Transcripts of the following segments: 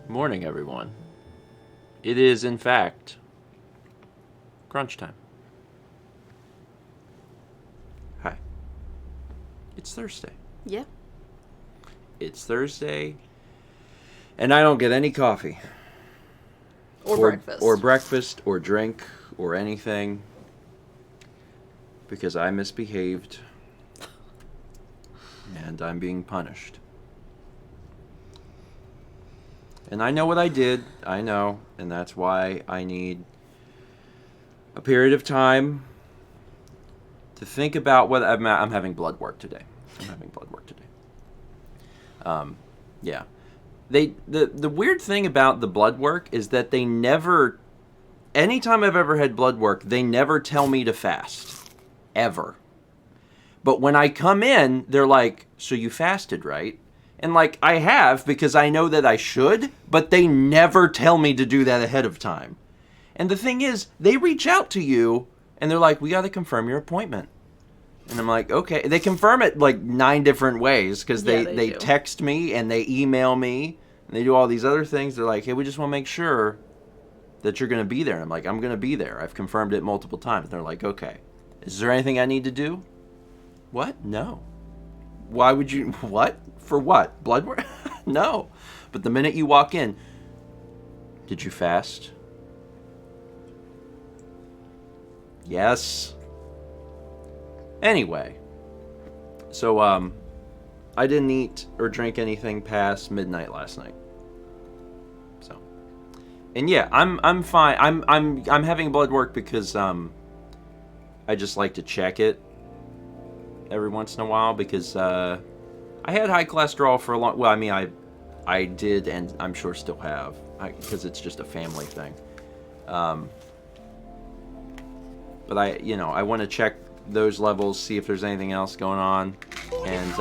Morning, everyone. It is, in fact, crunch time. Hi. It's Thursday. Yeah. It's Thursday, and I don't get any coffee. Or breakfast. Or breakfast, or drink, or anything, because I misbehaved, and I'm being punished. And I know what I did. I know. And that's why I need a period of time to think about what I'm having blood work today. Yeah. The weird thing about the blood work is that they never, anytime I've ever had blood work, they never tell me to fast. Ever. But when I come in, they're like, so you fasted, right? And, like, I have, because I know that I should, but they never tell me to do that ahead of time. And the thing is, they reach out to you, and they're like, we got to confirm your appointment. And I'm like, okay. They confirm it, like, 9 different ways, because they text me, and they email me, and they do all these other things. They're like, hey, we just want to make sure that you're going to be there. And I'm like, I'm going to be there. I've confirmed it multiple times. And they're like, okay. Is there anything I need to do? What? No. Why would you? What? For what? Blood work? No. But the minute you walk in, did you fast? Yes. Anyway, so I didn't eat or drink anything past midnight last night. So, and yeah, I'm fine. I'm having blood work because I just like to check it every once in a while because I had high cholesterol for a long. Well, I mean, I did, and I'm sure still have, because it's just a family thing. But I want to check those levels, see if there's anything else going on, and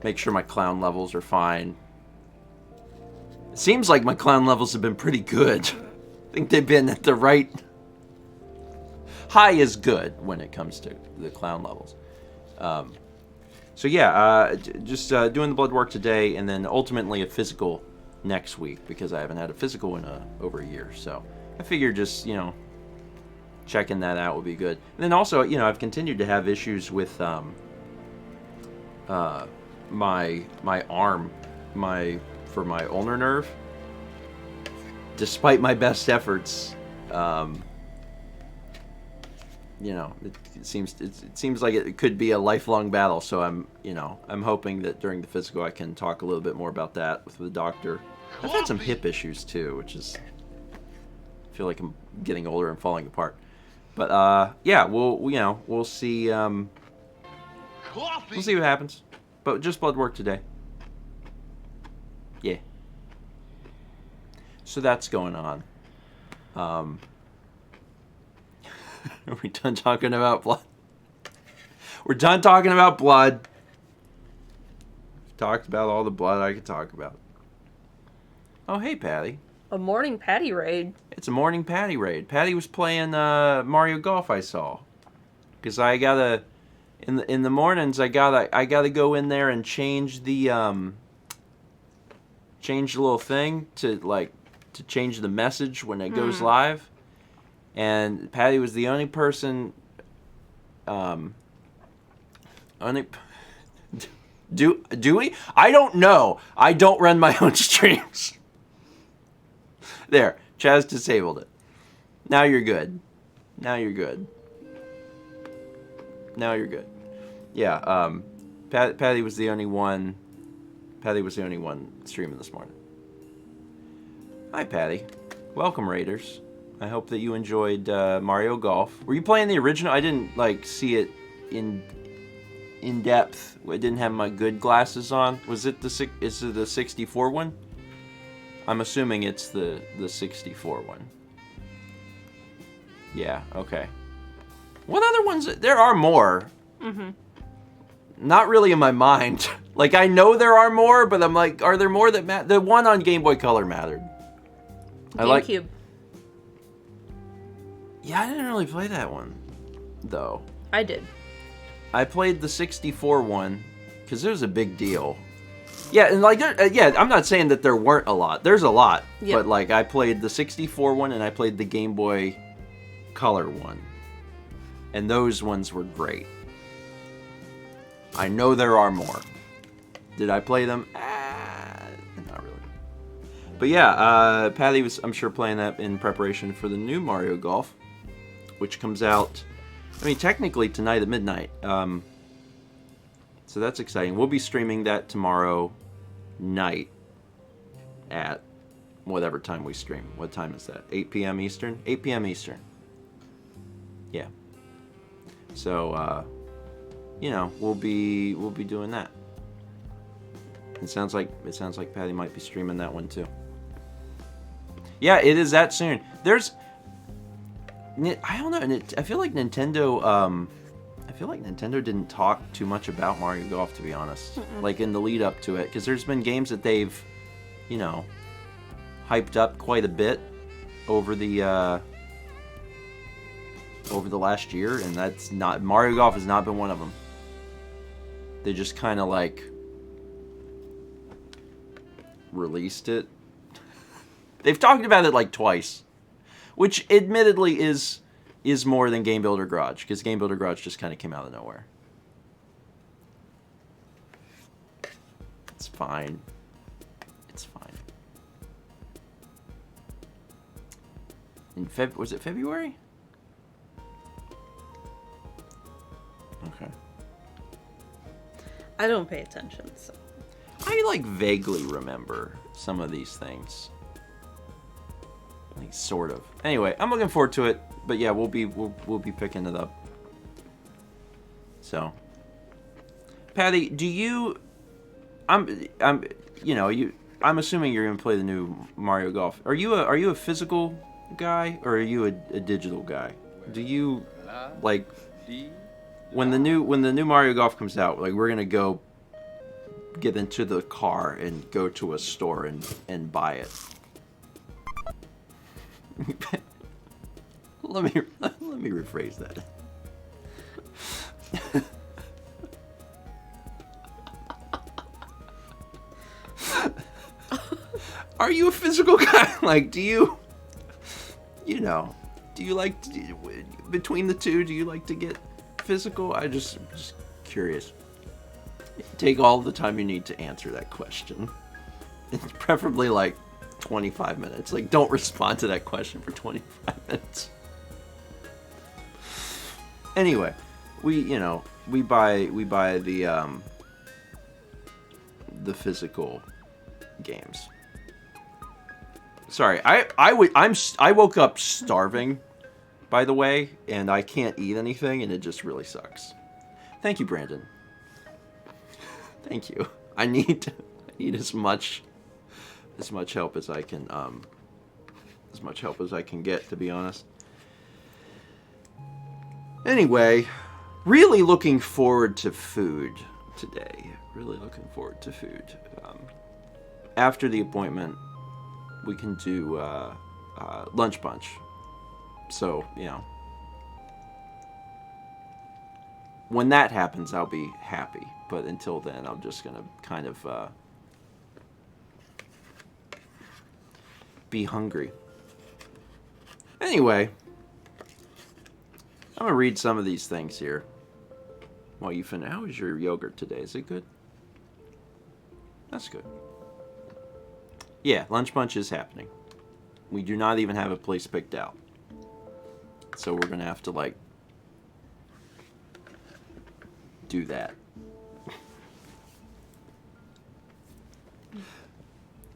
make sure my clown levels are fine. It seems like my clown levels have been pretty good. I think they've been at the right. High is good when it comes to the clown levels. So yeah, just doing the blood work today, and then ultimately a physical next week, because I haven't had a physical in over a year. So I figured just, checking that out would be good. And then also, I've continued to have issues with my arm, for my ulnar nerve. Despite my best efforts, it seems like it could be a lifelong battle. So I'm hoping that during the physical I can talk a little bit more about that with the doctor. I've had some hip issues too, which is, I feel like I'm getting older and falling apart. But yeah, we'll see. We'll see what happens. But just blood work today. Yeah. So that's going on. Are we done talking about blood? We're done talking about blood. We've talked about all the blood I could talk about. Oh, hey, Patty. A morning Patty raid. It's a morning Patty raid. Patty was playing Mario Golf, I saw. Because I gotta, in the mornings, I gotta go in there and change the little thing to change the message when it goes live. And Patty was the only person. Do we? I don't know. I don't run my own streams. There, Chaz disabled it. Now you're good. Yeah. Patty was the only one. Streaming this morning. Hi, Patty. Welcome, Raiders. I hope that you enjoyed Mario Golf. Were you playing the original? I didn't see it in depth. I didn't have my good glasses on. Is it the 64 one? I'm assuming it's the 64 one. Yeah. Okay. What other ones? There are more. Mm-hmm. Not really in my mind. Like, I know there are more, but I'm like, are there more that matter? The one on Game Boy Color mattered. GameCube. Yeah, I didn't really play that one, though. I did. I played the 64 one, because it was a big deal. Yeah, and like, yeah, I'm not saying that there weren't a lot. There's a lot. Yep. But like, I played the 64 one and I played the Game Boy Color one. And those ones were great. I know there are more. Did I play them? Not really. But yeah, Patty was, I'm sure, playing that in preparation for the new Mario Golf, which comes out, I mean, technically tonight at midnight. So that's exciting. We'll be streaming that tomorrow night at whatever time we stream. What time is that? 8 p.m. Eastern? 8 p.m. Eastern. Yeah. So, you know, we'll be doing that. It sounds like Patty might be streaming that one too. Yeah, it is that soon. There's, I don't know. I feel like Nintendo. I feel like Nintendo didn't talk too much about Mario Golf, to be honest. Like in the lead up to it, because there's been games that they've, you know, hyped up quite a bit over the last year, and that's not, Mario Golf has not been one of them. They just kind of like released it. They've talked about it like twice, which admittedly is more than Game Builder Garage, because Game Builder Garage just kind of came out of nowhere. It's fine. It's fine. Was it February? Okay. I don't pay attention, so. I like vaguely remember some of these things. Like sort of. Anyway, I'm looking forward to it. But yeah, we'll be picking it up. So, Patty, do you? I'm assuming you're gonna play the new Mario Golf. Are you a physical guy or are you a digital guy? Do you like when the new Mario Golf comes out? Like, we're gonna go get into the car and go to a store and buy it. Let me rephrase that. Are you a physical guy? Like, do you like between the two? Do you like to get physical? I'm just curious. Take all the time you need to answer that question. It's preferably like 25 minutes. Like, don't respond to that question for 25 minutes. Anyway, we buy the physical games. Sorry, I woke up starving, by the way, and I can't eat anything, and it just really sucks. Thank you, Brandon. Thank you. I need as much help as I can get, to be honest. Anyway, really looking forward to food today. Really looking forward to food. After the appointment, we can do lunch bunch. So, when that happens, I'll be happy. But until then, I'm just gonna kind of be hungry. Anyway, I'm gonna read some of these things here while you finish. How is your yogurt today? Is it good? That's good. Yeah, lunch bunch is happening. We do not even have a place picked out, so we're gonna have to like do that.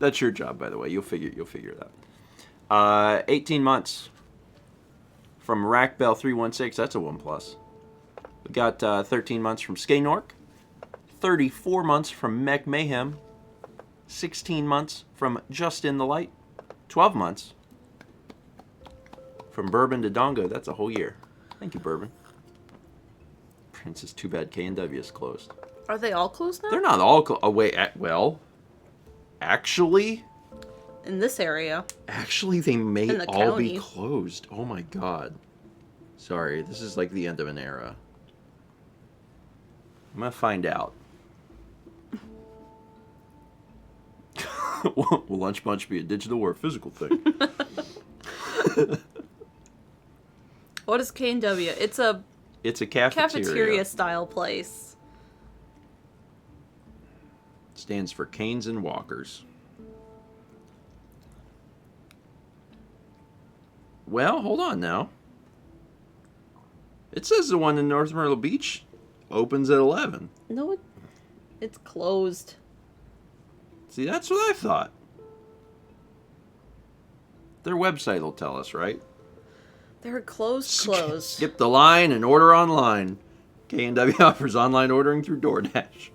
That's your job, by the way. You'll figure it out. 18 months from Rackbell316. That's a 1+. We got 13 months from Skaynork. 34 months from Mech Mayhem. 16 months from Justin the Light. 12 months from Bourbon to Dongo. That's a whole year. Thank you, Bourbon. Prince, is too bad K&W is closed. Are they all closed now? They're not all closed. Oh, wait. Well, actually... in this area. Actually, they may all county. be closed. Oh my god. Sorry, this is like the end of an era. I'm gonna find out. Will Lunch Bunch be a digital or a physical thing? What is K&W? It's a cafeteria. style place. Stands for Canes and Walkers. Well, hold on now. It says the one in North Myrtle Beach opens at 11. No, it's closed. See, that's what I thought. Their website will tell us, right? They're closed. Skip the line and order online. K&W offers online ordering through DoorDash.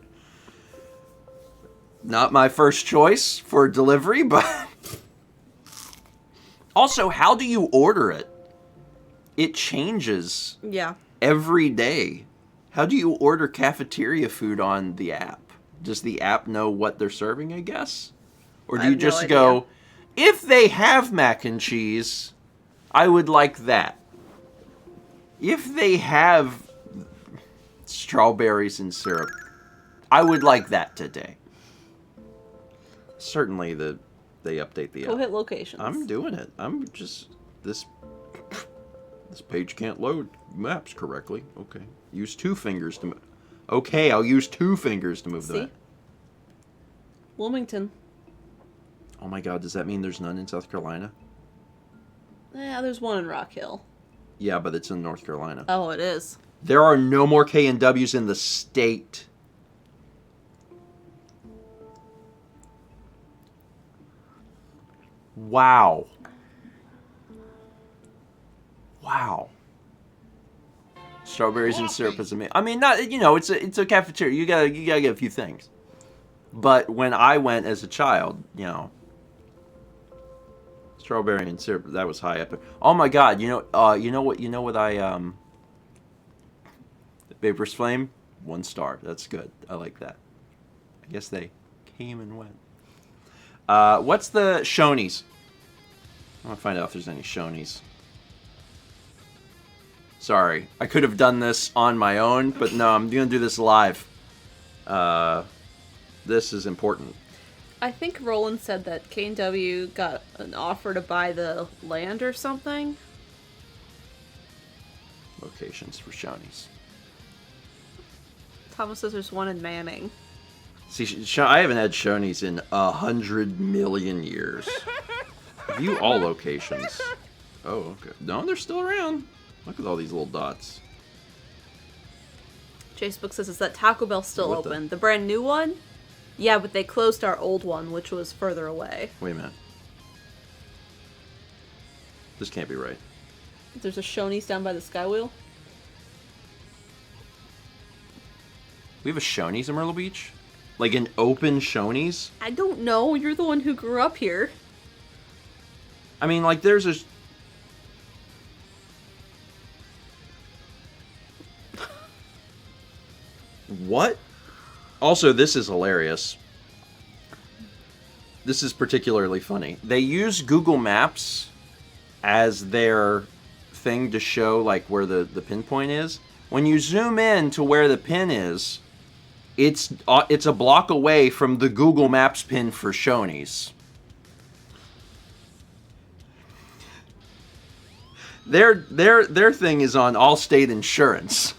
Not my first choice for delivery, but... Also, how do you order it? It changes Yeah. every day. How do you order cafeteria food on the app? Does the app know what they're serving, I guess? Or do you just go, if they have mac and cheese, I would like that. If they have strawberries and syrup, I would like that today. Certainly they update the app. Go hit locations. I'm doing it. I'm just... This page can't load maps correctly. Okay. Use 2 fingers to... Okay, I'll use 2 fingers to move the map. Wilmington. Oh my god, does that mean there's none in South Carolina? Yeah, there's one in Rock Hill. Yeah, but it's in North Carolina. Oh, it is. There are no more K&Ws in the state. Wow. Wow. Strawberries and syrup is amazing. I mean, not, you know, it's a cafeteria. You gotta get a few things. But when I went as a child, you know, strawberry and syrup, that was high up there. Oh my god, you know what I Vapor's Flame, 1 star. That's good. I like that. I guess they came and went. What's the Shoney's? I want to find out if there's any Shoney's. Sorry, I could have done this on my own, but no, I'm going to do this live. This is important. I think Roland said that K&W got an offer to buy the land or something. Locations for Shoney's. Thomas says there's one in Manning. See, I haven't had Shoney's in 100 million years. View all locations. Oh, okay. No, they're still around. Look at all these little dots. Facebook says, is that Taco Bell still open? The brand new one? Yeah, but they closed our old one, which was further away. Wait a minute. This can't be right. There's a Shoney's down by the Skywheel. We have a Shoney's in Myrtle Beach? Like an open Shoney's? I don't know. You're the one who grew up here. I mean, like, there's a... What? Also, this is hilarious. This is particularly funny. They use Google Maps as their thing to show, like, where the pinpoint is. When you zoom in to where the pin is, it's a block away from the Google Maps pin for Shoney's. Their thing is on Allstate Insurance.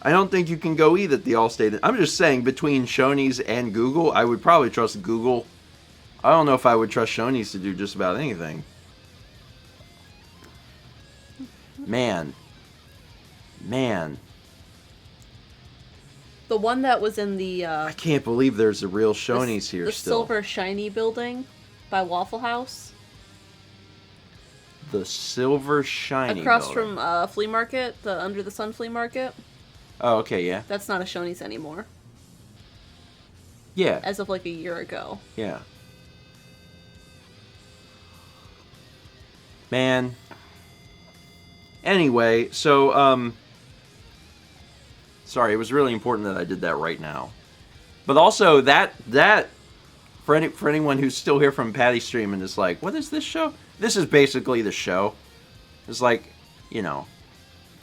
I don't think you can go either at the Allstate. I'm just saying, between Shoney's and Google, I would probably trust Google. I don't know if I would trust Shoney's to do just about anything. Man. The one that was in the... I can't believe there's a real Shoney's here the still. The Silver Shiny building by Waffle House. The Silver Shiny across building. from Flea Market, the Under the Sun Flea Market. Oh, okay, yeah. That's not a Shoney's anymore. Yeah. As of like a year ago. Yeah. Man. Anyway, so, sorry, it was really important that I did that right now. But also, that for anyone who's still here from Patty Stream and is like, what is this show? This is basically the show. It's like, you know.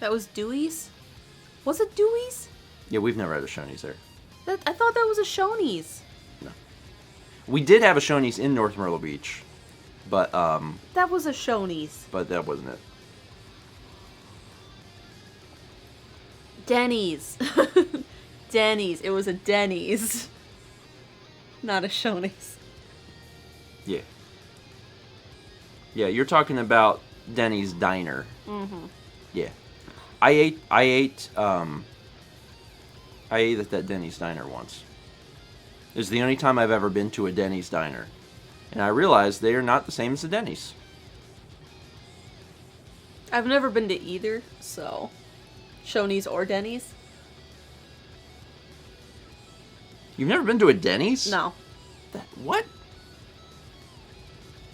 That was Dewey's? Was it Dewey's? Yeah, we've never had a Shoney's there. I thought that was a Shoney's. No. We did have a Shoney's in North Myrtle Beach, but That was a Shoney's. but that wasn't it. Denny's. Denny's. It was a Denny's. Not a Shoney's. Yeah. Yeah, you're talking about Denny's Diner. Mm-hmm. Yeah. I ate at that Denny's Diner once. It was the only time I've ever been to a Denny's Diner. And I realized they are not the same as the Denny's. I've never been to either, so... Shoney's or Denny's? You've never been to a Denny's? No. What?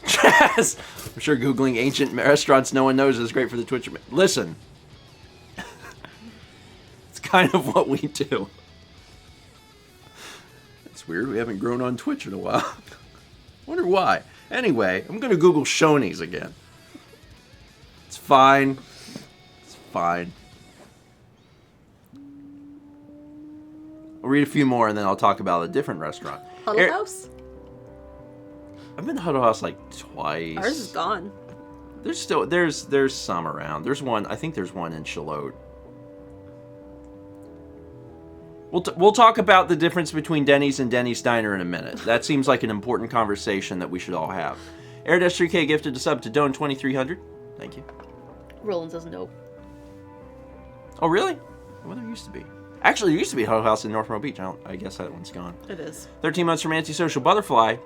Yes. I'm sure Googling ancient restaurants no one knows is great for the Twitch. Listen. It's kind of what we do. It's weird. We haven't grown on Twitch in a while. Wonder why. Anyway, I'm going to Google Shoney's again. It's fine. It's fine. I'll read a few more and then I'll talk about a different restaurant. Huddle House? I've been to Huddle House like twice. Ours is gone. There's some around. There's one. I think there's one in Charlotte. We'll talk about the difference between Denny's and Denny's Diner in a minute. That seems like an important conversation that we should all have. Air-3K gifted a sub to Doan 2300. Thank you. Roland doesn't know. Oh really? Well, there used to be. Actually, there used to be a Huddle House in North Myrtle Beach. I guess that one's gone. It is. 13 months from Antisocial Butterfly.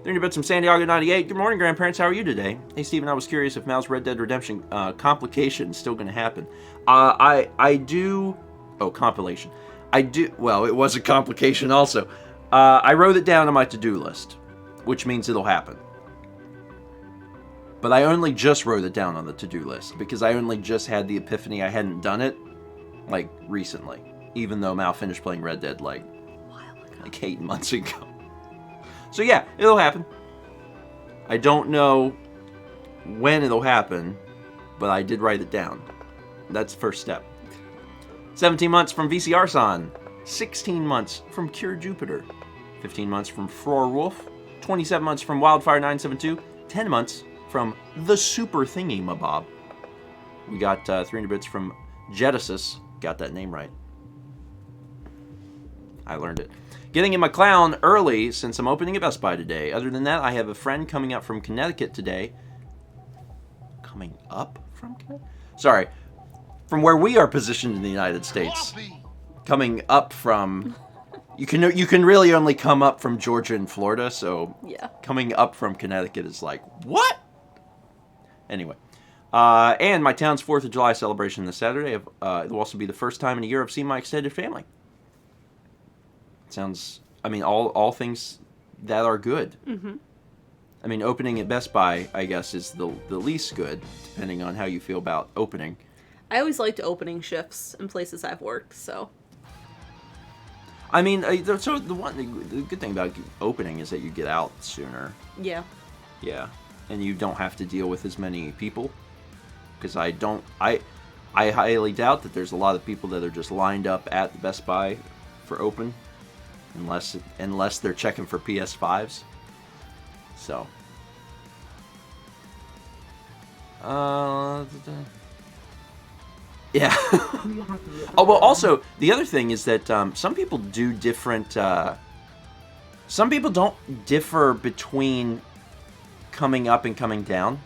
30 bits from San Diego 98. Good morning, grandparents. How are you today? Hey, Steven, I was curious if Mal's Red Dead Redemption complication is still going to happen. I do... Oh, compilation. I do... Well, it was a complication also. I wrote it down on my to-do list, which means it'll happen. But I only just wrote it down on the to-do list because I only just had the epiphany I hadn't done it, like, recently. Even though Mal finished playing Red Dead, like 8 months ago. So yeah, it'll happen. I don't know when it'll happen, but I did write it down. That's the first step. 17 months from VCR-san. 16 months from Cure Jupiter. 15 months from Fror Wolf. 27 months from Wildfire972. 10 months from The Super Thingy Mabob. We got 300 bits from Genesis. Got that name right. I learned it. Getting in my clown early since I'm opening a Best Buy today. Other than that, I have a friend coming up from Connecticut today. Coming up from Connecticut? Sorry. From where we are positioned in the United States. Coming up from... You can really only come up from Georgia and Florida, so... Yeah. Coming up from Connecticut is like, what? Anyway. And my town's 4th of July celebration this Saturday. It will also be the first time in a year I've seen my extended family. Sounds, I mean, all things that are good. Mm-hmm. I mean, opening at Best Buy, I guess, is the least good, depending on how you feel about opening. I always liked opening shifts in places I've worked, so. I mean, so the good thing about opening is that you get out sooner. Yeah. Yeah, and you don't have to deal with as many people, because I highly doubt that there's a lot of people that are just lined up at the Best Buy for open. Unless they're checking for PS5s. So. Yeah. Oh, well, also, the other thing is that some people do different... some people don't differ between coming up and coming down.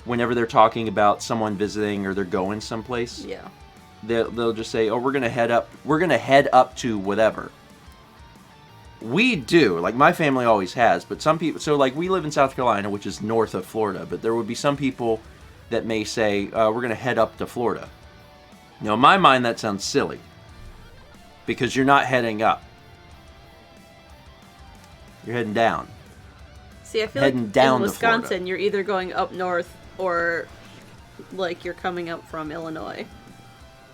Whenever they're talking about someone visiting or they're going someplace. Yeah. They'll just say, oh, we're going to head up to whatever. We do. Like, my family always has. But some people... So, like, we live in South Carolina, which is north of Florida. But there would be some people that may say, we're going to head up to Florida. Now, in my mind, that sounds silly. Because you're not heading up. You're heading down. See, I feel heading like down in to Wisconsin, Florida. you're either going up north or, like, you're coming up from Illinois.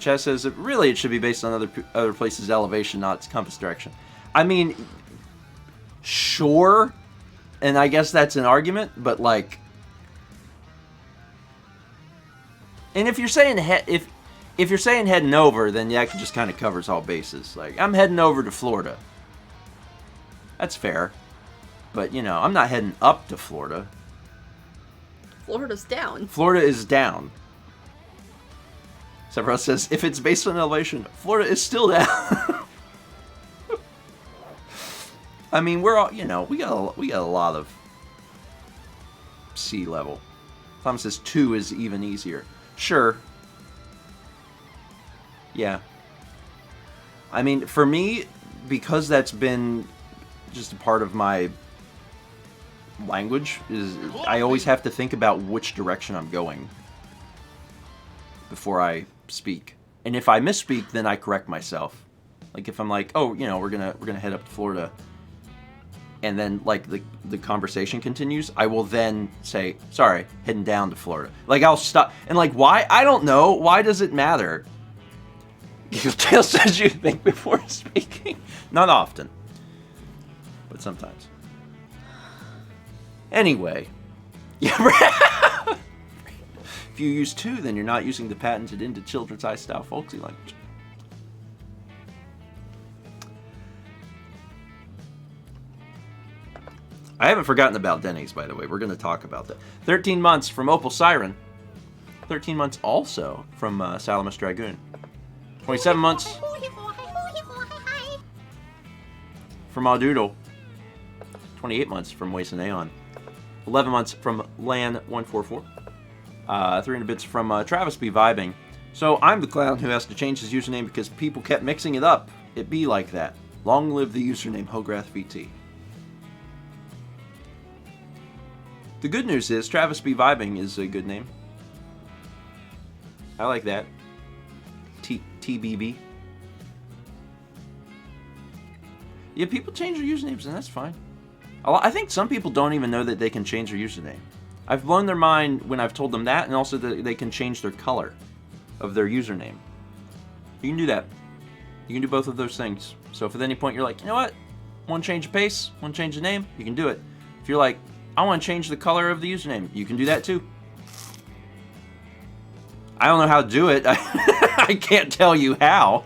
Chess says, really, it should be based on other places' elevation, not its compass direction. I mean, sure, and I guess that's an argument, but, like... And if you're saying if you're saying heading over, then that just kind of covers all bases. Like, I'm heading over to Florida. That's fair. But, you know, I'm not heading up to Florida. Florida's down. Florida is down. Sephiroth says, if it's based on elevation, Florida is still down. I mean, we're all, you know, we got a lot of sea level. Tom says 2 is even easier. Sure. Yeah. I mean, for me, because that's been just a part of my language, is I always have to think about which direction I'm going before I speak. And if I misspeak, then I correct myself. Like if I'm like, oh, you know, we're gonna head up to Florida, and then like the conversation continues, I will then say, sorry, heading down to Florida. Like I'll stop and like why? I don't know. Why does it matter? Tail says you think before speaking. Not often, but sometimes. Anyway, yeah. If you use 2, then you're not using the patented into children's high style folksy language. I haven't forgotten about Denny's, by the way. We're going to talk about that. 13 months from Opal Siren. 13 months also from Salamis Dragoon. 27 months from Audoodle. 28 months from Wason Aeon. 11 months from Lan144. 300 bits from Travis be vibing. So I'm the clown who has to change his username because people kept mixing it up. It be like that. Long live the username HoGrathVT. The good news is Travis be vibing is a good name. I like that. TBB. Yeah, people change their usernames and that's fine. I think some people don't even know that they can change their username. I've blown their mind when I've told them that, and also that they can change their color of their username. You can do that. You can do both of those things. So if at any point you're like, you know what? Want to change the pace? Want to change the name? You can do it. If you're like, I want to change the color of the username, you can do that too. I don't know how to do it. I can't tell you how.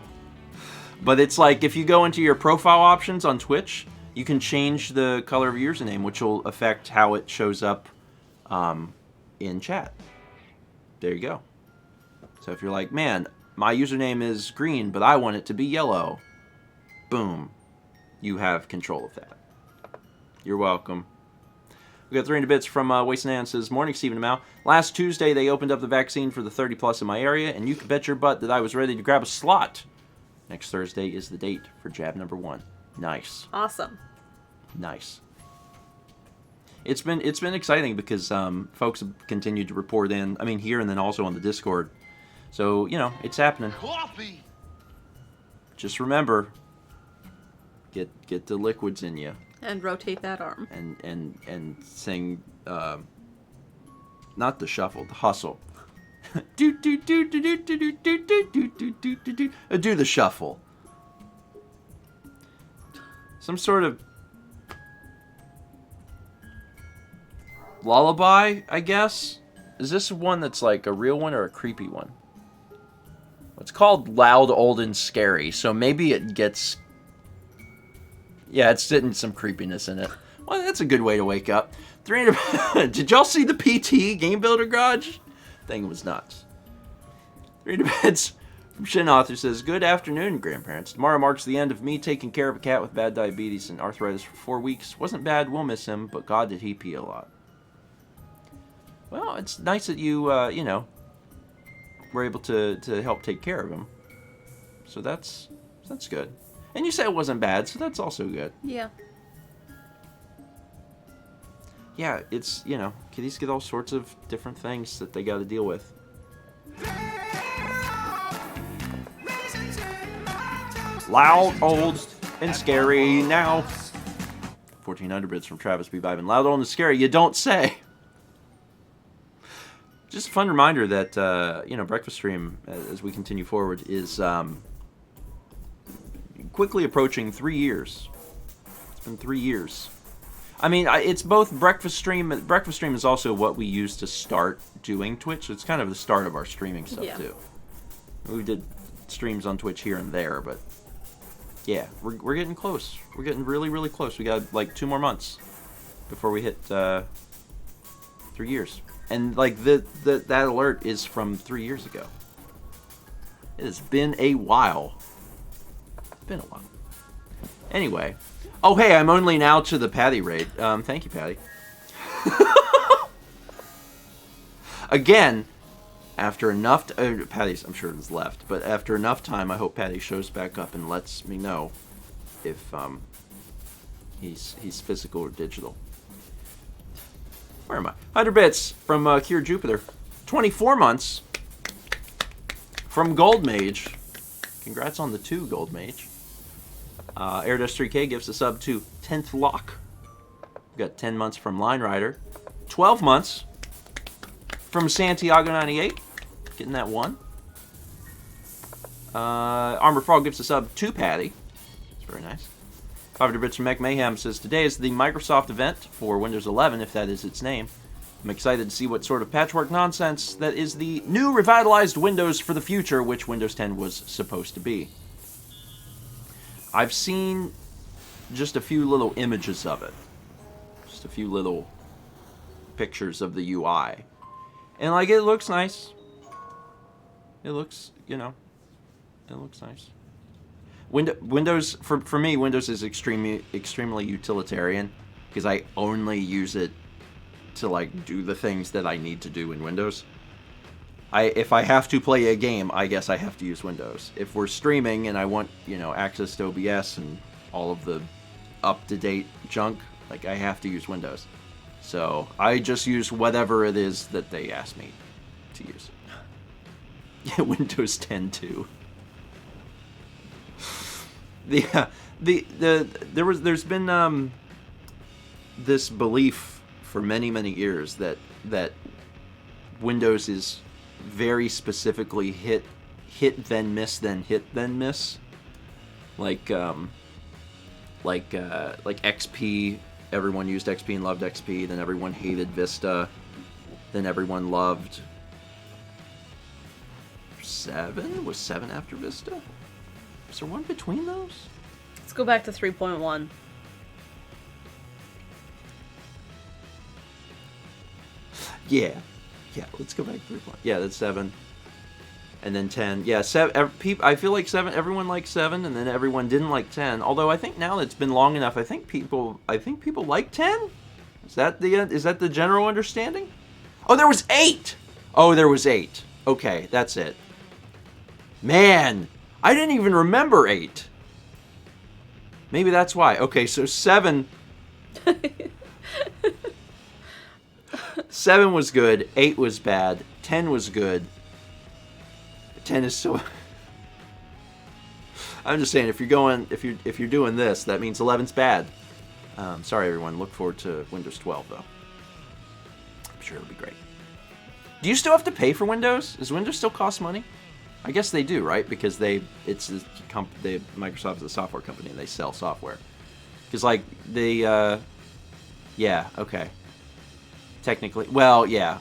But it's like if you go into your profile options on Twitch, you can change the color of your username, which will affect how it shows up in chat. There you go. So if you're like, man, my username is green, but I want it to be yellow. Boom. You have control of that. You're welcome. We got 300 bits from Wasteland says, morning, Stephen and Mal. Last Tuesday, they opened up the vaccine for the 30 plus in my area, and you can bet your butt that I was ready to grab a slot. Next Thursday is the date for jab number 1. Nice. Awesome. Nice. It's been exciting because folks have continued to report in. I mean, here and then also on the Discord. So you know, it's happening. Coffee. Just remember, get the liquids in you. And rotate that arm. And sing, not the shuffle, the hustle. Do the shuffle. Some sort of lullaby, I guess. Is this one that's like a real one or a creepy one? It's called Loud, Old, and Scary, so maybe it gets... Yeah, it's getting some creepiness in it. Well, that's a good way to wake up. 300... Did y'all see the PT Game Builder Garage? Thing was nuts. 300 bits from Shin Author says, good afternoon, grandparents. Tomorrow marks the end of me taking care of a cat with bad diabetes and arthritis for 4 weeks. Wasn't bad, we'll miss him, but God did he pee a lot. Well, it's nice that you, you know, were able to help take care of him. So that's good. And you said it wasn't bad, so that's also good. Yeah. Yeah, it's, you know, kitties get all sorts of different things that they got to deal with. Loud, old, and scary now. 1400 bits from Travis B. Vibin. Loud, old, and scary, you don't say. Just a fun reminder that, you know, Breakfast Stream, as we continue forward, is quickly approaching 3 years. It's been 3 years. I mean, it's both Breakfast Stream. Breakfast Stream is also what we use to start doing Twitch. It's kind of the start of our streaming stuff, too. We did streams on Twitch here and there, but Yeah, we're getting close. We're getting really, really close. We got like 2 more months before we hit 3 years. And like that alert is from 3 years ago. It has been a while. It's been a while. Anyway. Oh, hey, I'm only now to the Patty raid. Thank you, Patty. Again, after enough... Patty's, I'm sure, is left. But after enough time, I hope Patty shows back up and lets me know if he's physical or digital. Where am I? 100 bits from Kier Jupiter. 24 months from Gold Mage. Congrats on the 2, Gold Mage. Airdust 3K gives a sub to 10th Lock. We've got 10 months from Line Rider. 12 months from Santiago 98. Getting that 1. Armor Frog gives a sub to Patty. It's very nice. 500 bits from Mech Mayhem says, today is the Microsoft event for Windows 11, if that is its name. I'm excited to see what sort of patchwork nonsense that is the new revitalized Windows for the future, which Windows 10 was supposed to be. I've seen just a few little images of it. Just a few little pictures of the UI. And, like, it looks nice. It looks, you know, it looks nice. Windows, for me, Windows is extremely utilitarian because I only use it to, like, do the things that I need to do in Windows. If I have to play a game, I guess I have to use Windows. If we're streaming and I want, you know, access to OBS and all of the up-to-date junk, like, I have to use Windows. So I just use whatever it is that they ask me to use. Yeah, Windows 10 too. There's been this belief for many years that Windows is very specifically hit then miss then hit then miss, like XP. Everyone used XP and loved XP. Then everyone hated Vista. Then everyone loved 7. Was 7 after Vista? Is there one between those? Let's go back to 3.1. Yeah, let's go back to 3.1. Yeah, that's 7. And then 10. Yeah, 7. I feel like 7. Everyone liked 7, and then everyone didn't like 10. Although I think now that it's been long enough, I think people like 10. Is that the general understanding? Oh, there was 8. Oh, there was 8. Okay, that's it. Man, I didn't even remember 8. Maybe that's why. Okay, so 7. 7 was good. 8 was bad. 10 was good. 10 is so. I'm just saying, if you're doing this, that means 11's bad. Sorry, everyone. Look forward to Windows 12, though. I'm sure it'll be great. Do you still have to pay for Windows? Does Windows still cost money? I guess they do, right? Because Microsoft is a software company and they sell software. Because like yeah, okay. Technically, well, yeah.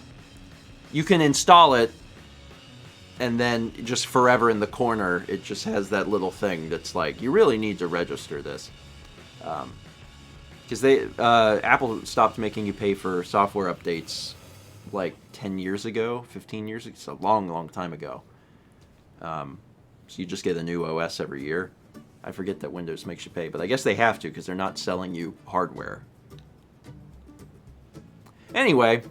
You can install it, and then just forever in the corner, it just has that little thing that's like, you really need to register this. Because Apple stopped making you pay for software updates like 10 years ago, 15 years ago. It's a long time ago. So you just get a new OS every year. I forget that Windows makes you pay, but I guess they have to because they're not selling you hardware. Anyway,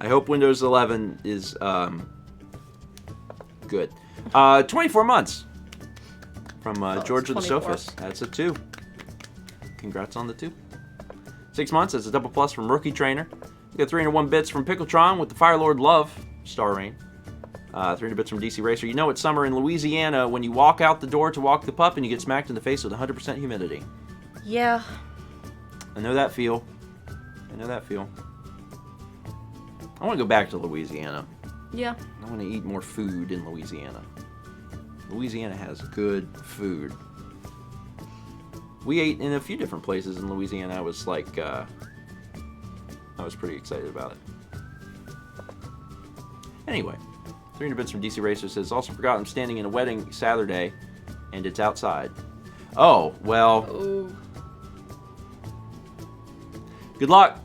I hope Windows 11 is good. 24 months from George of the 24. Sofas. That's a 2. Congrats on the 2. 6 months. That's a double plus from Rookie Trainer. We got 301 bits from Pickletron with the Firelord Love Star Rain. 300 bits from DC Racer. You know it's summer in Louisiana when you walk out the door to walk the pup and you get smacked in the face with 100% humidity. Yeah. I know that feel. I want to go back to Louisiana. Yeah. I want to eat more food in Louisiana. Louisiana has good food. We ate in a few different places in Louisiana. I was like, I was pretty excited about it. Anyway, 300 bits from DC Racer says, also forgot I'm standing in a wedding Saturday, and it's outside. Oh, well. Oh. Good luck.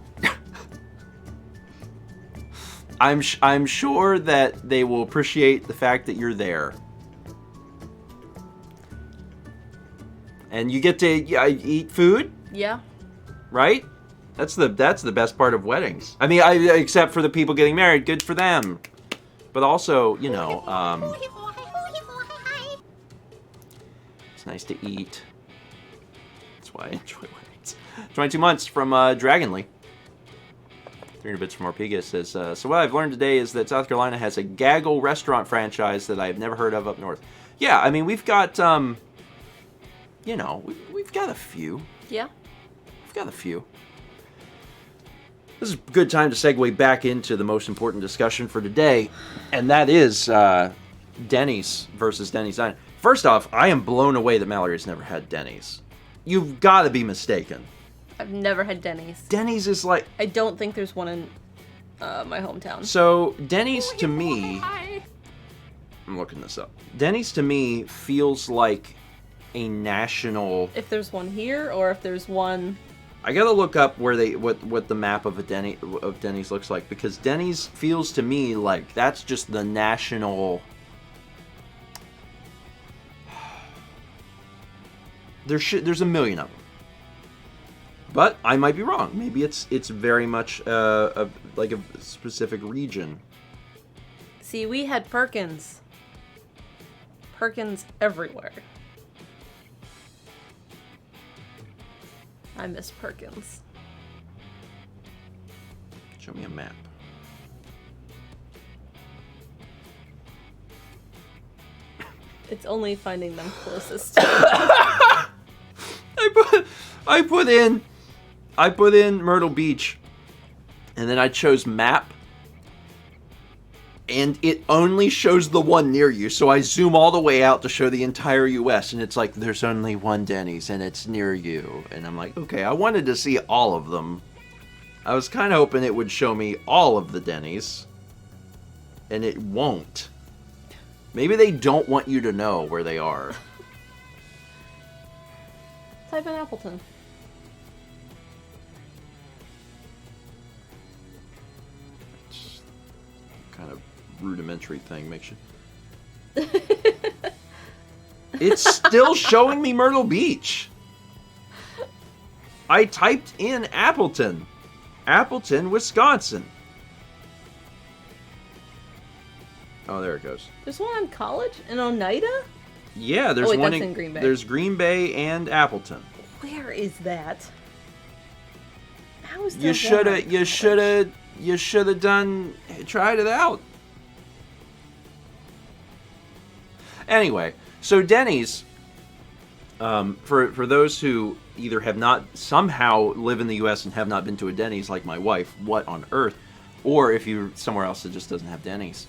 I'm sure that they will appreciate the fact that you're there. And you get to eat food? Yeah. Right? That's the best part of weddings. I mean, except for the people getting married, good for them. But also, you know, it's nice to eat. That's why I enjoy weddings. 22 months from Dragonly. 300 bits from Orpega says, so what I've learned today is that South Carolina has a gaggle restaurant franchise that I've never heard of up north. Yeah, I mean, we've got, you know, we've got a few. Yeah. We've got a few. This is a good time to segue back into the most important discussion for today, and that is Denny's versus Denny's Diner. First off, I am blown away that Mallory's never had Denny's. You've got to be mistaken. I've never had Denny's. Denny's is like... I don't think there's one in my hometown. So, Denny's to me... I'm looking this up. Denny's to me feels like a national... If there's one here, or if there's one... I gotta look up where what the map of Denny's looks like, because Denny's feels to me like that's just the national. There's a million of them, but I might be wrong. Maybe it's very much like a specific region. See, we had Perkins. Perkins everywhere. I miss Perkins. Show me a map. It's only finding them closest. I put in Myrtle Beach, and then I chose map, and it only shows the one near you. So I zoom all the way out to show the entire U.S., and it's like, there's only one Denny's, and it's near you. And I'm like, okay, I wanted to see all of them. I was kind of hoping it would show me all of the Denny's, and it won't. Maybe they don't want you to know where they are. Type in Appleton. Kind of rudimentary thing makes you... It's still showing me Myrtle Beach. I typed in Appleton, Wisconsin. Oh, there it goes. There's one on College in Oneida? Yeah, there's wait, one that's in Green Bay. There's Green Bay and Appleton. Where is that? How is that? You should have tried it out. Anyway, so Denny's, for those who either have not somehow live in the U.S. and have not been to a Denny's, like my wife, what on earth? Or if you're somewhere else that just doesn't have Denny's,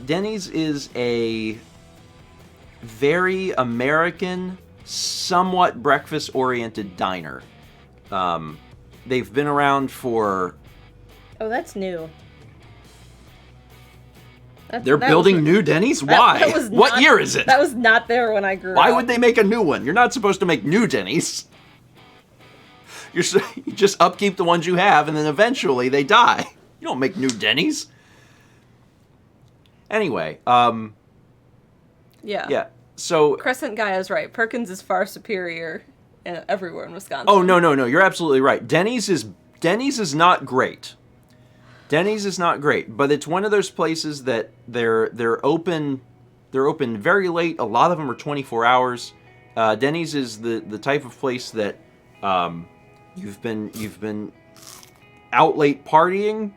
Denny's is a very American, somewhat breakfast-oriented diner. They've been around for... Oh, that's new. They're building new Denny's? Why? What year is it? That was not there when I grew up. Why would they make a new one? You're not supposed to make new Denny's. You just upkeep the ones you have, and then eventually they die. You don't make new Denny's. Anyway, yeah. So Crescent Guy is right. Perkins is far superior everywhere in Wisconsin. Oh, no. You're absolutely right. Denny's is not great. Denny's is not great, but it's one of those places that they're open very late. A lot of them are 24 hours. Denny's is the type of place that you've been out late partying,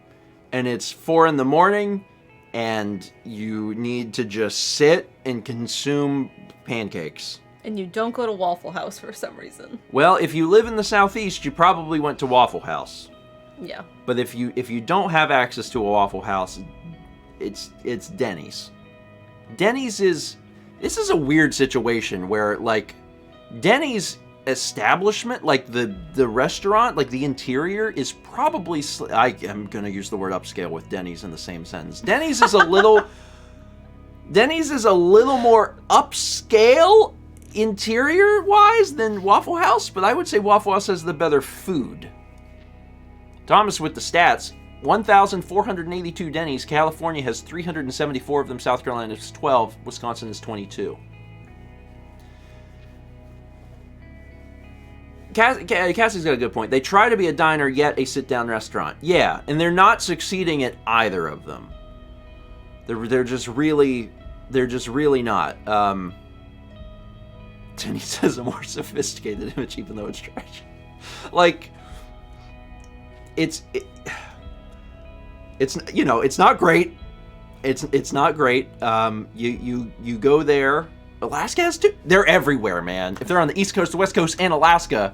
and it's 4 a.m, and you need to just sit and consume pancakes. And you don't go to Waffle House for some reason. Well, if you live in the Southeast, you probably went to Waffle House. Yeah. But if you don't have access to a Waffle House, it's Denny's. This is a weird situation where, like, Denny's establishment, like the restaurant, like the interior is probably I am gonna use the word upscale with Denny's in the same sentence. Denny's is a little more upscale interior wise than Waffle House, but I would say Waffle House has the better food. Thomas with the stats: 1,482 Denny's. California has 374 of them. South Carolina has 12. Wisconsin is 22. Cassie's got a good point. They try to be a diner, yet a sit-down restaurant. Yeah, and they're not succeeding at either of them. They're just really not. Denny's has a more sophisticated image, even though it's trash. Like, it's not great. It's not great. You go there. Alaska has two. They're everywhere, man. If they're on the East Coast, the West Coast, and Alaska,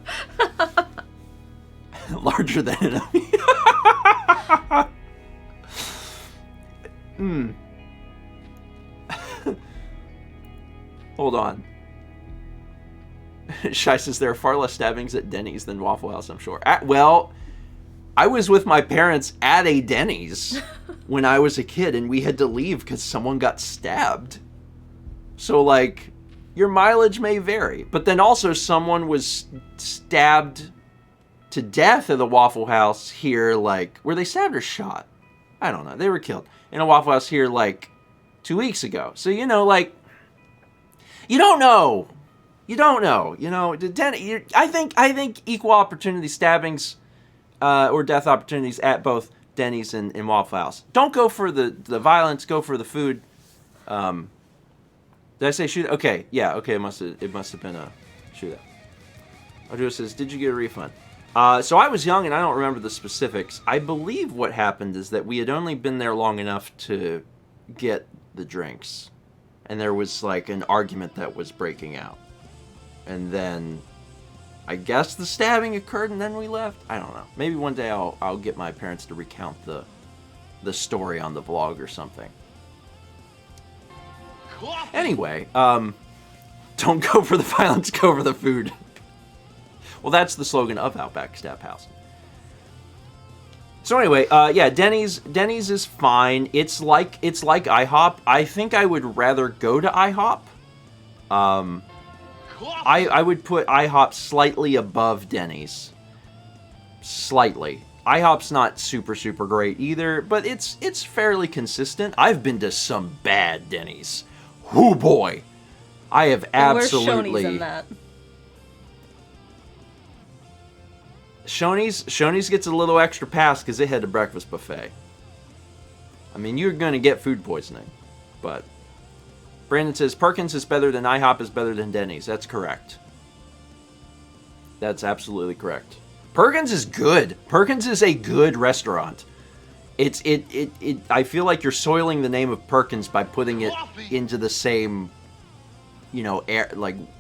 larger than enemy. Hold on. Shai says there are far less stabbings at Denny's than Waffle House, I'm sure. Well, I was with my parents at a Denny's when I was a kid, and we had to leave because someone got stabbed. So, like, your mileage may vary. But then also someone was stabbed to death at the Waffle House here, like, were they stabbed or shot? I don't know. They were killed in a Waffle House here, like, 2 weeks ago. So, like, you don't know. You don't know. I think equal opportunity stabbings or death opportunities at both Denny's and Waffle House. Don't go for the violence. Go for the food. Did I say shoot? Okay, yeah, okay, it must have been a shootout. Arturo says, did you get a refund? So I was young and I don't remember the specifics. I believe what happened is that we had only been there long enough to get the drinks. And there was like an argument that was breaking out. And then I guess the stabbing occurred and then we left. I don't know. Maybe one day I'll get my parents to recount the story on the vlog or something. Anyway, don't go for the violence, go for the food. Well, that's the slogan of Outback Steakhouse. So anyway, yeah, Denny's is fine. It's like IHOP. I think I would rather go to IHOP. I would put IHOP slightly above Denny's. Slightly. IHOP's not super great either, but it's fairly consistent. I've been to some bad Denny's. Oh boy, I have absolutely. Where's Shoney's in that? Shoney's gets a little extra pass because they had a breakfast buffet. I mean, you're gonna get food poisoning, but Brandon says Perkins is better than IHOP is better than Denny's. That's correct. That's absolutely correct. Perkins is good. Perkins is a good restaurant. I feel like you're soiling the name of Perkins by putting it into the same,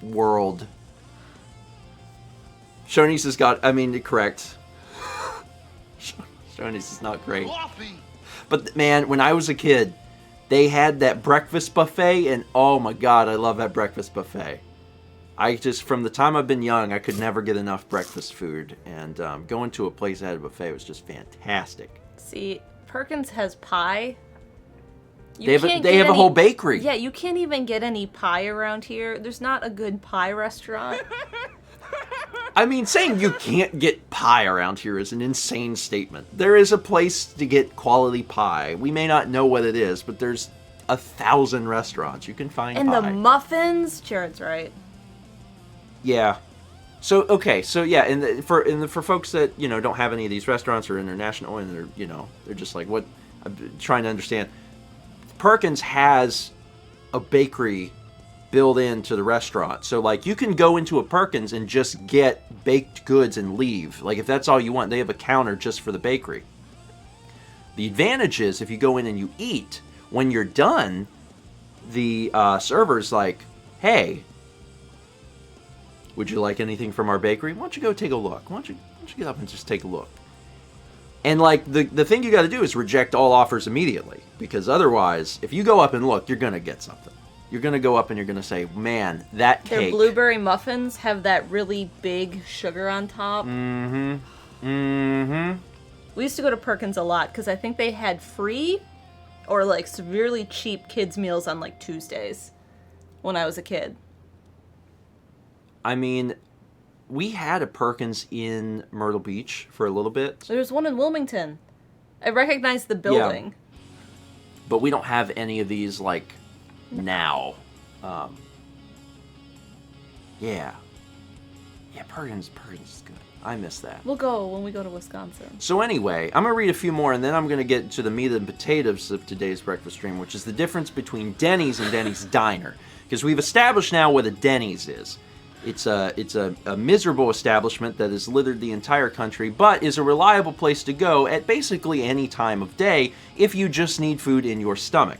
world. Shoney's has got, correct. Shoney's is not great. But man, when I was a kid, they had that breakfast buffet, and oh my god, I love that breakfast buffet. From the time I've been young, I could never get enough breakfast food, and going to a place that had a buffet was just fantastic. See, Perkins has pie. They have a whole bakery. Yeah, you can't even get any pie around here. There's not a good pie restaurant. I mean, saying you can't get pie around here is an insane statement. There is a place to get quality pie. We may not know what it is, but there's 1,000 restaurants you can find and pie. And the muffins? Jared's right. Yeah. So yeah, and for folks that don't have any of these restaurants or international, and they're just like, what? I'm trying to understand. Perkins has a bakery built into the restaurant, so like you can go into a Perkins and just get baked goods and leave. Like if that's all you want, they have a counter just for the bakery. The advantage is if you go in and you eat, when you're done, the server's like, hey, would you like anything from our bakery? Why don't you go take a look? Why don't you get up and just take a look? And like the thing you got to do is reject all offers immediately, because otherwise, if you go up and look, you're gonna get something. you're going to go up and you're going to say, man, that cake. Their blueberry muffins have that really big sugar on top. Mm-hmm. Mm-hmm. We used to go to Perkins a lot because I think they had free or like severely cheap kids meals on like Tuesdays when I was a kid. I mean, we had a Perkins in Myrtle Beach for a little bit. There's one in Wilmington. I recognize the building. Yeah. But we don't have any of these, like, now. Yeah. Yeah, Perkins is good. I miss that. We'll go when we go to Wisconsin. So anyway, I'm going to read a few more, and then I'm going to get to the meat and potatoes of today's breakfast stream, which is the difference between Denny's and Denny's Diner. Because we've established now what a Denny's is. It's a miserable establishment that has littered the entire country, but is a reliable place to go at basically any time of day if you just need food in your stomach.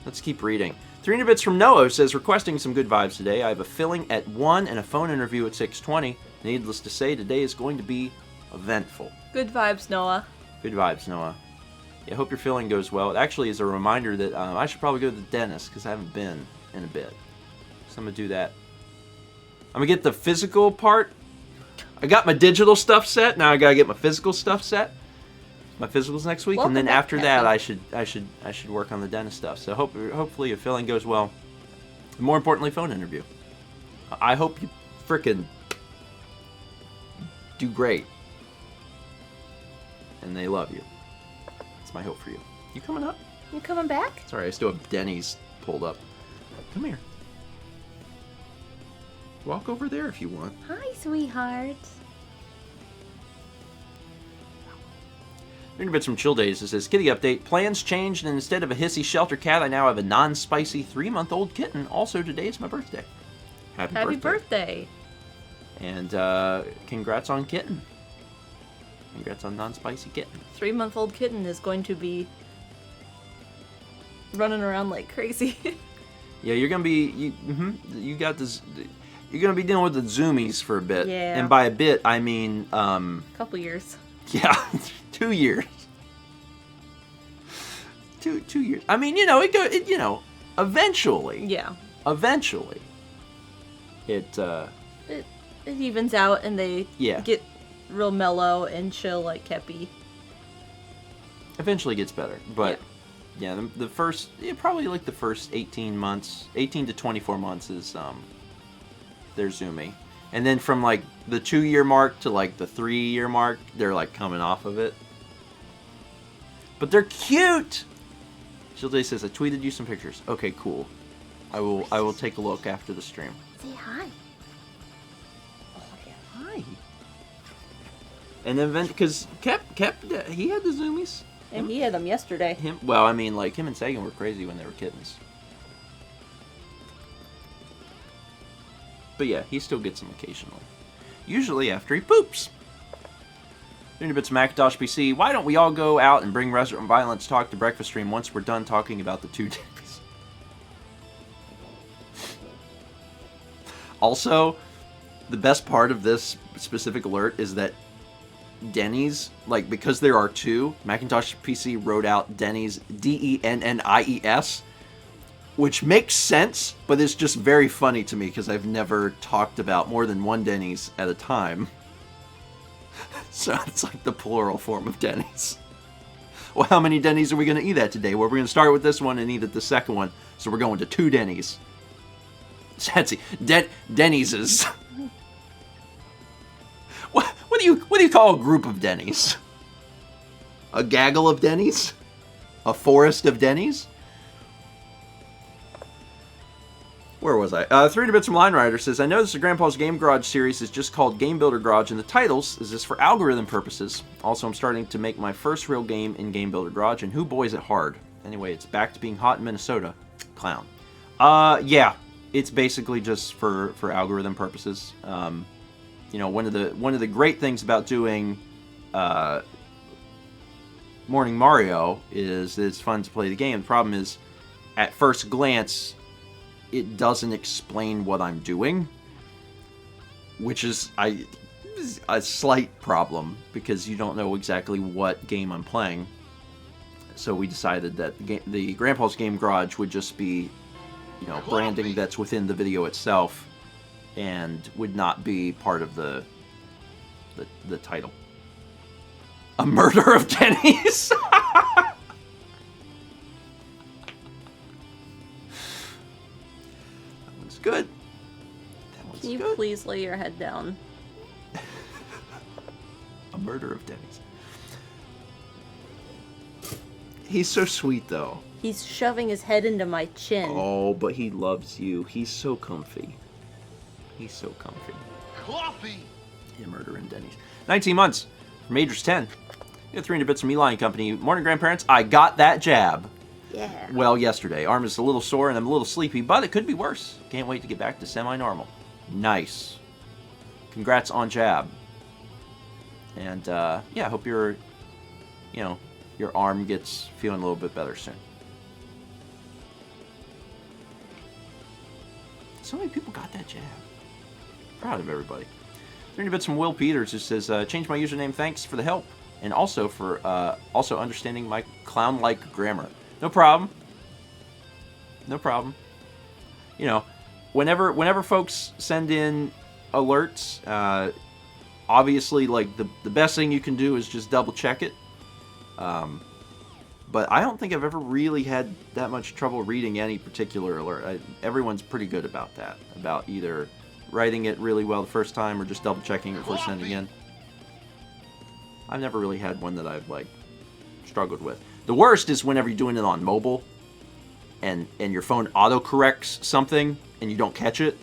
Let's keep reading. 300 bits from Noah says, requesting some good vibes today. I have a filling at 1 and a phone interview at 6:20. Needless to say, today is going to be eventful. Good vibes, Noah. Good vibes, Noah. Yeah, I hope your filling goes well. It actually is a reminder that I should probably go to the dentist because I haven't been in a bit. So I'm going to do that. I'm going to get the physical part. I got my digital stuff set. Now I got to get my physical stuff set. My physical's next week. Welcome and then back, after that, I should work on the dentist stuff. So hopefully your filling goes well. And more importantly, phone interview. I hope you frickin' do great. And they love you. That's my hope for you. You coming up? You coming back? Sorry, I still have Denny's pulled up. Come here. Walk over there if you want. Hi, sweetheart. 30 bits from Chill Days. It says, kitty update. Plans changed, and instead of a hissy shelter cat, I now have a non-spicy 3-month-old kitten. Also, today is my birthday. Happy birthday. And congrats on kitten. Congrats on non-spicy kitten. 3-month-old kitten is going to be running around like crazy. Yeah, you're gonna be you got this. You're gonna be dealing with the zoomies for a bit. Yeah. And by a bit, I mean Couple years. Yeah, 2 years. 2 years. I mean, eventually. Yeah. Eventually. It evens out and they Yeah. get real mellow and chill like Kepi. eventually gets better, but yeah, the first probably like the first 18 to 24 months is they're zoomy. And then from like the 2-year mark to like the 3-year mark, they're like coming off of it. But they're cute. Shilde says, I tweeted you some pictures. Okay, cool. I will take a look after the stream. Say hi. Oh yeah, hi. And then because Kep he had the zoomies. And he had them yesterday. Well, I mean, like him and Sagan were crazy when they were kittens. But yeah, he still gets them occasionally. Usually after he poops. 30 bits Macintosh PC. Why don't we all go out and bring Resident Violence talk to breakfast stream once we're done talking about the 2 days? Also, the best part of this specific alert is that Denny's, like, because there are 2, Macintosh PC wrote out Denny's Dennies, which makes sense, but it's just very funny to me because I've never talked about more than 1 Denny's at a time. So it's like the plural form of Denny's. Well, how many Denny's are we going to eat at today? Well, we're going to start with this one and eat at the second one, so we're going to 2 Denny's. Fancy. Denny's. What do you call a group of Denny's? A gaggle of Denny's? A forest of Denny's? Where was I? 300 bits from Line Rider says, I noticed the Grandpa's Game Garage series is just called Game Builder Garage in the titles. Is this for algorithm purposes? Also, I'm starting to make my first real game in Game Builder Garage, and who boy is it hard. Anyway, it's back to being hot in Minnesota. Clown. Yeah, it's basically just for algorithm purposes. You know, one of the great things about doing Morning Mario is that it's fun to play the game. The problem is, at first glance, it doesn't explain what I'm doing, which is a slight problem because you don't know exactly what game I'm playing. So we decided that the Grandpa's Game Garage would just be, you know, branding that's within the video itself, and would not be part of the title. A murder of Denny's. That one's good. That one's Can you good. please lay your head down? A murder of Denny's. He's so sweet, though. He's shoving his head into my chin. Oh, but he loves you. He's so comfy. He's so comfy. Coffee! Yeah, murder in Denny's. 19 months. Major's 10. You got 300 bits from Eli and Company. Morning, grandparents. I got that jab. Yeah. Well, yesterday. Arm is a little sore and I'm a little sleepy, but it could be worse. Can't wait to get back to semi-normal. Nice. Congrats on jab. And, yeah, I hope your arm gets feeling a little bit better soon. So many people got that jab. Proud of everybody. 300 bits from Will Peters, who says, change my username, thanks for the help. And also for also understanding my clown-like grammar. No problem. No problem. You know, whenever folks send in alerts, obviously, like, the best thing you can do is just double-check it. But I don't think I've ever really had that much trouble reading any particular alert. Everyone's pretty good about that. About either writing it really well the first time or just double-checking it before sending in. I've never really had one that I've, like, struggled with. The worst is whenever you're doing it on mobile and your phone auto-corrects something and you don't catch it.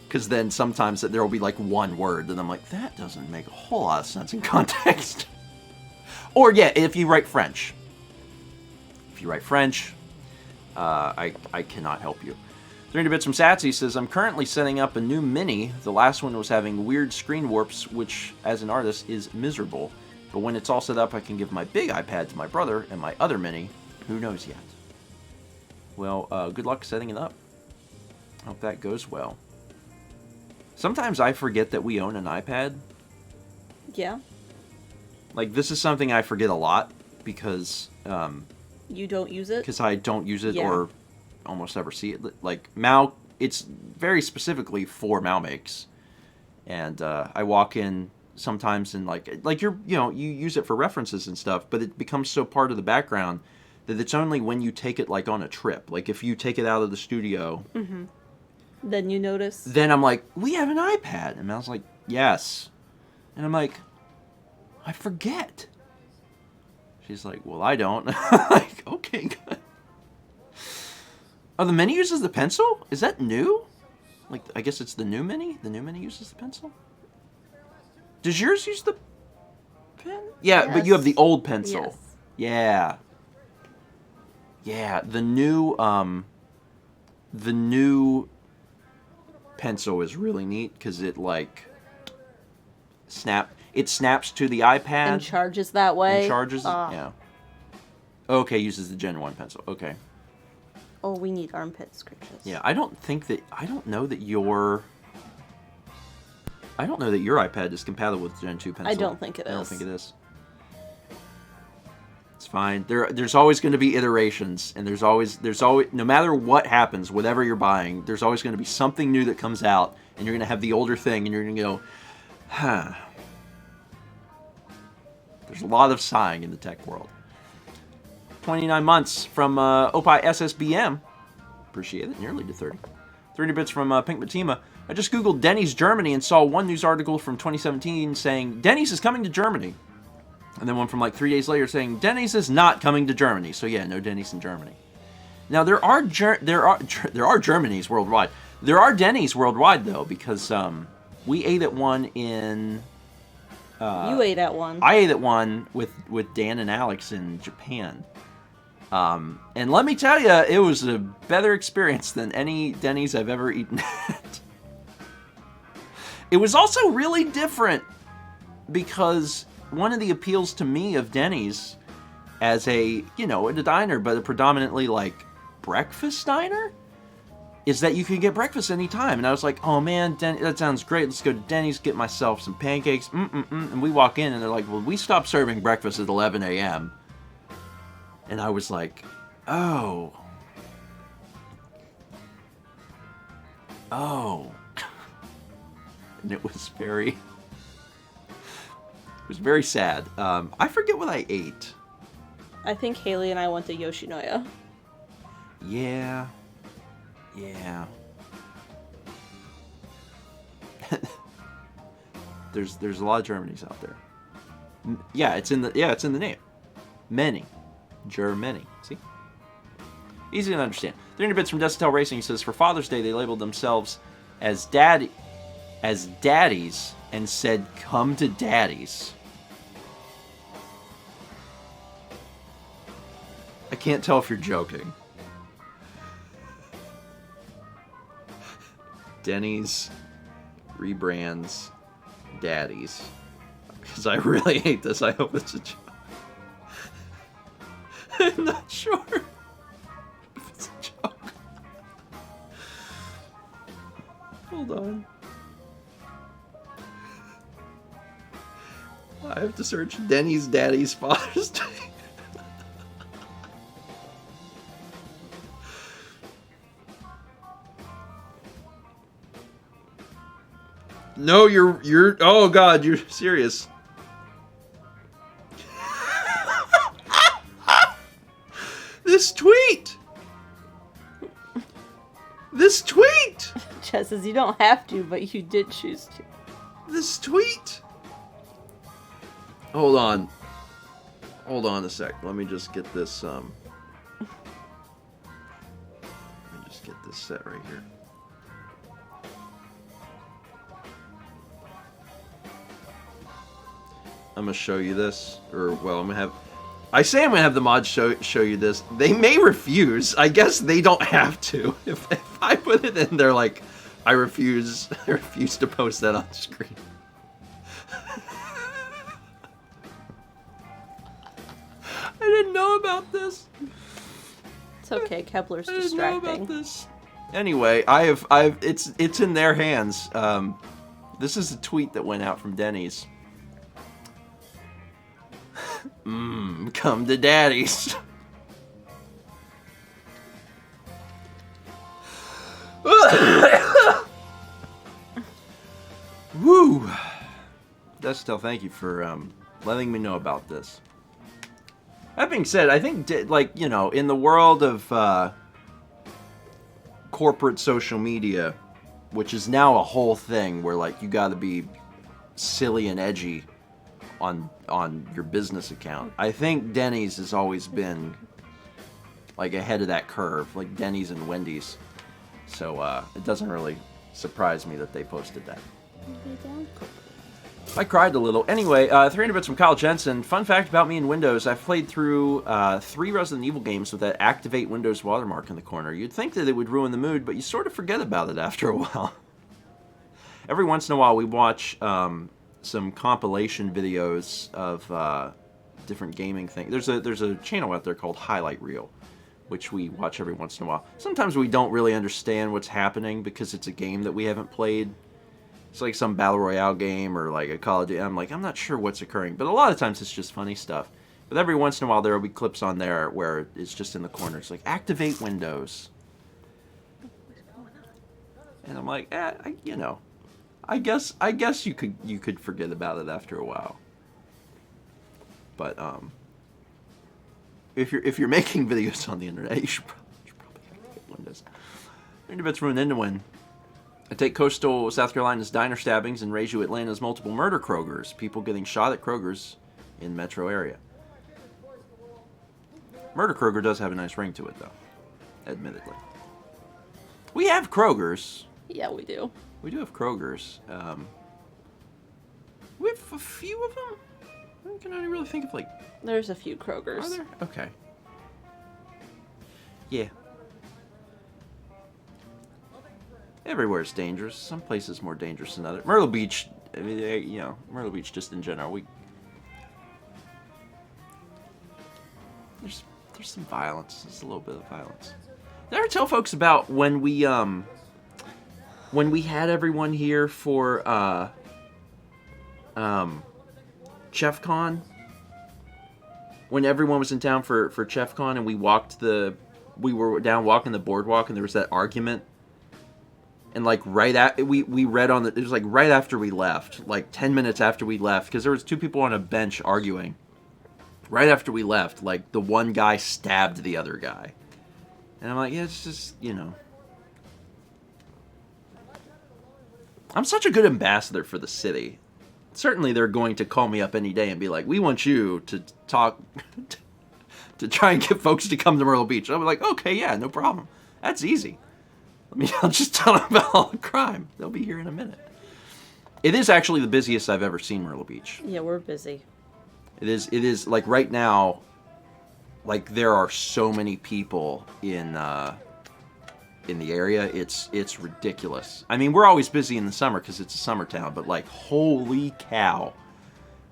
Because then sometimes there will be, like, one word and I'm like, that doesn't make a whole lot of sense in context. Or, yeah, if you write French. If you write French, I cannot help you. 300 bits from Satsy says, I'm currently setting up a new Mini. The last one was having weird screen warps, which, as an artist, is miserable. But when it's all set up, I can give my big iPad to my brother and my other Mini. Who knows yet? Well, good luck setting it up. Hope that goes well. Sometimes I forget that we own an iPad. Yeah. Like, this is something I forget a lot because... you don't use it? Because I don't use it Yeah. or almost ever see it. Like, Mal, it's very specifically for Mal Makes. And I walk in sometimes and, like you use it for references and stuff, but it becomes so part of the background that it's only when you take it, like, on a trip. Like, if you take it out of the studio... Mm-hmm. Then you notice? Then I'm like, we have an iPad. And Mal's like, yes. And I'm like, I forget. She's like, well, I don't. Like, okay, good. Oh, the Mini uses the pencil? Is that new? Like, I guess it's the new Mini? The new Mini uses the pencil? Does yours use the pen? Yeah, but you have the old pencil. Yes. Yeah. Yeah, the new pencil is really neat because it, like, snaps to the iPad. And charges that way? And charges it, yeah. Okay, uses the Gen 1 pencil. Okay. Oh, we need armpit scratches. Yeah, I don't know that your iPad is compatible with the Gen 2 pencil. I don't think it is. I don't think it is. It's fine. There's always going to be iterations, and there's always no matter what happens, whatever you're buying, there's always going to be something new that comes out, and you're going to have the older thing, and you're going to go, huh. There's a lot of sighing in the tech world. 29 months from Opie SSBM. Appreciate it. Nearly to 30. 30 bits from Pink Matima. I just Googled Denny's Germany and saw one news article from 2017 saying Denny's is coming to Germany. And then one from like 3 days later saying Denny's is not coming to Germany. So yeah, no Denny's in Germany. Now there are Germanys worldwide. There are Denny's worldwide though, because we ate at one in. You ate at one. I ate at one with Dan and Alex in Japan. And let me tell you, it was a better experience than any Denny's I've ever eaten at. It was also really different because one of the appeals to me of Denny's as a diner, but a predominantly like breakfast diner, is that you can get breakfast anytime. And I was like, oh man, that sounds great. Let's go to Denny's, get myself some pancakes. And we walk in and they're like, well, we stopped serving breakfast at 11 a.m. And I was like, oh. Oh. And it was very sad. I forget what I ate. I think Haley and I went to Yoshinoya. Yeah. There's a lot of Germanys out there. Yeah, it's in the name. Many. Germany. See? Easy to understand. 300 bits from Desitel Racing says, for Father's Day, they labeled themselves as daddies and said, come to daddies. I can't tell if you're joking. Denny's rebrands daddies. Because I really hate this. I hope it's a joke. I'm not sure if it's a joke. Hold on. I have to search Denny's Daddy's Father's Day. No, you're oh god, you're serious. This tweet. Chess says you don't have to, but you did choose to. This tweet. Hold on a sec. Let me just get this let me just get this set right here. I'm gonna show you this, or well, I'm gonna have the mods show you this. They may refuse. I guess they don't have to. If I put it in, they're like, I refuse to post that on screen. I didn't know about this. It's okay, Kepler's I didn't distracting. know about this. Anyway, it's in their hands. This is a tweet that went out from Denny's. Come to daddies. Woo! Destel, thank you for letting me know about this. That being said, I think, like, you know, in the world of corporate social media, which is now a whole thing where, like, you gotta be silly and edgy on your business account. I think Denny's has always been like ahead of that curve, like Denny's and Wendy's. So it doesn't really surprise me that they posted that. I cried a little. Anyway, 300 bits from Kyle Jensen. Fun fact about me and Windows, I've played through 3 Resident Evil games with that Activate Windows watermark in the corner. You'd think that it would ruin the mood, but you sort of forget about it after a while. Every once in a while we watch some compilation videos of different gaming things. There's a channel out there called Highlight Reel, which we watch every once in a while. Sometimes we don't really understand what's happening because it's a game that we haven't played. It's like some Battle Royale game or like a Call of Duty. I'm like, I'm not sure what's occurring. But a lot of times it's just funny stuff. But every once in a while there will be clips on there where it's just in the corner. It's like, activate Windows. And I'm like, you know. I guess you could forget about it after a while. But if you're making videos on the internet, you should probably activate Windows. 300 bits from an Win. I take coastal South Carolina's diner stabbings and raise you Atlanta's multiple murder Krogers. People getting shot at Krogers in metro area. Murder Kroger does have a nice ring to it, though. Admittedly. We have Krogers. Yeah, we do. We do have Krogers. We have a few of them. I can only really think of like. There's a few Krogers. Are there? Okay. Yeah. Everywhere's dangerous. Some places more dangerous than others. Myrtle Beach, I mean, you know, Myrtle Beach just in general. There's some violence. There's a little bit of violence. Did I ever tell folks about when we had everyone here for ChefCon? when everyone was in town for Chef Con and we were down walking the boardwalk and there was that argument. And like we read on it was like right after we left, like 10 minutes after we left, because there was two people on a bench arguing. Right after we left, like the one guy stabbed the other guy. And I'm like, yeah, it's just, I'm such a good ambassador for the city. Certainly they're going to call me up any day and be like, we want you to talk, to try and get folks to come to Myrtle Beach. I'll be like, okay, yeah, no problem. That's easy. I'll just tell them about all the crime. They'll be here in a minute. It is actually the busiest I've ever seen Myrtle Beach. Yeah, we're busy. It is like right now, like there are so many people in the area. It's ridiculous. I mean, we're always busy in the summer because it's a summer town, but like holy cow,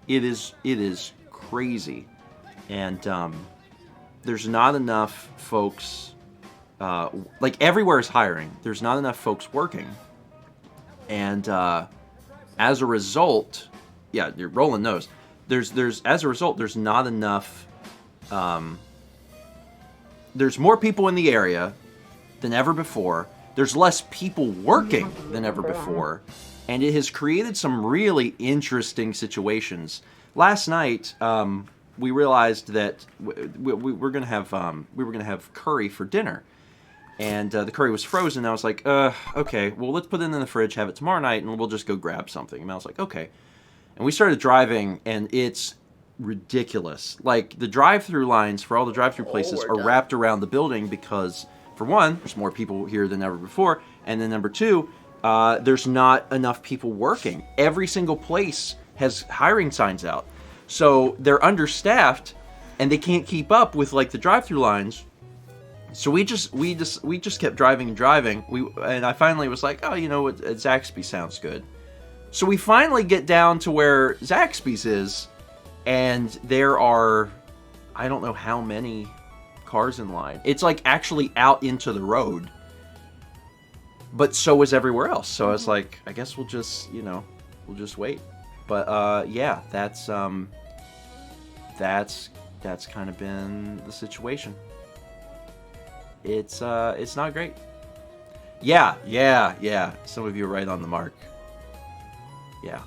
it is crazy. And there's not enough folks. Like everywhere is hiring. There's not enough folks working, and as a result, yeah, you're rolling nose. As a result, there's not enough. There's more people in the area than ever before. There's less people working than ever before, and it has created some really interesting situations. Last night, we realized that we were gonna have curry for dinner. And the curry was frozen. And I was like, okay, well, let's put it in the fridge, have it tomorrow night, and we'll just go grab something. And I was like, okay. And we started driving, and it's ridiculous. Like, the drive-through lines for all the drive-through places are wrapped around the building because, for one, there's more people here than ever before. And then number two, there's not enough people working. Every single place has hiring signs out. So they're understaffed, and they can't keep up with, like, the drive-through lines. So we just kept driving and driving. And I finally was like, oh, you know what, Zaxby's sounds good. So we finally get down to where Zaxby's is, and there are, I don't know how many cars in line. It's like actually out into the road. But so is everywhere else. So I was like, I guess we'll just wait. But yeah, that's kind of been the situation. It's not great. Yeah. Some of you are right on the mark. Yeah,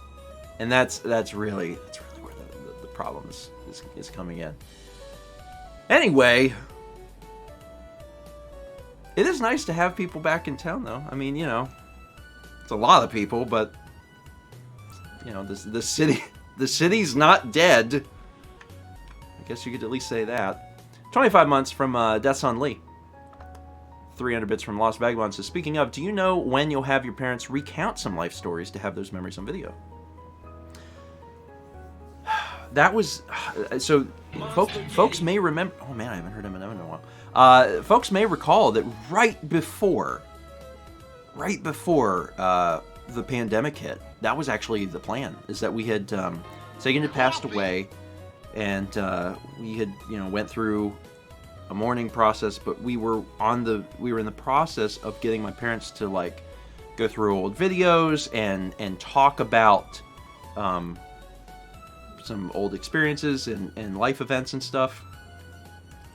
and that's really where the problem is coming in. Anyway, it is nice to have people back in town, though. I mean, it's a lot of people, but the city's not dead. I guess you could at least say that. 25 months from Death's on Lee. 300 bits from Lost Vagabond says, speaking of, do you know when you'll have your parents recount some life stories to have those memories on video? That was... So, folks may remember... Oh man, I haven't heard Eminem in a while. Folks may recall that right before the pandemic hit, that was actually the plan, is that we had... Sagan had passed away, and we had, went through a mourning process, but we were in the process of getting my parents to like go through old videos and talk about some old experiences and life events and stuff,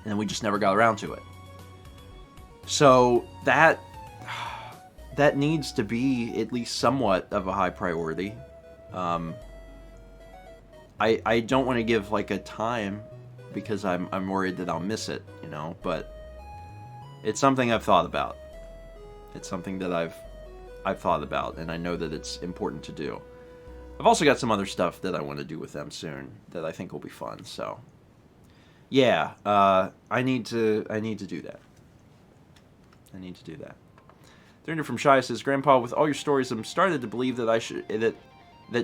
and we just never got around to it. So that needs to be at least somewhat of a high priority. I don't want to give like a time, because I'm worried that I'll miss it, but it's something I've thought about. It's something that I've thought about, and I know that it's important to do. I've also got some other stuff that I want to do with them soon that I think will be fun. So, yeah, I need to do that. 300 from Shia says, Grandpa, with all your stories, I'm started to believe that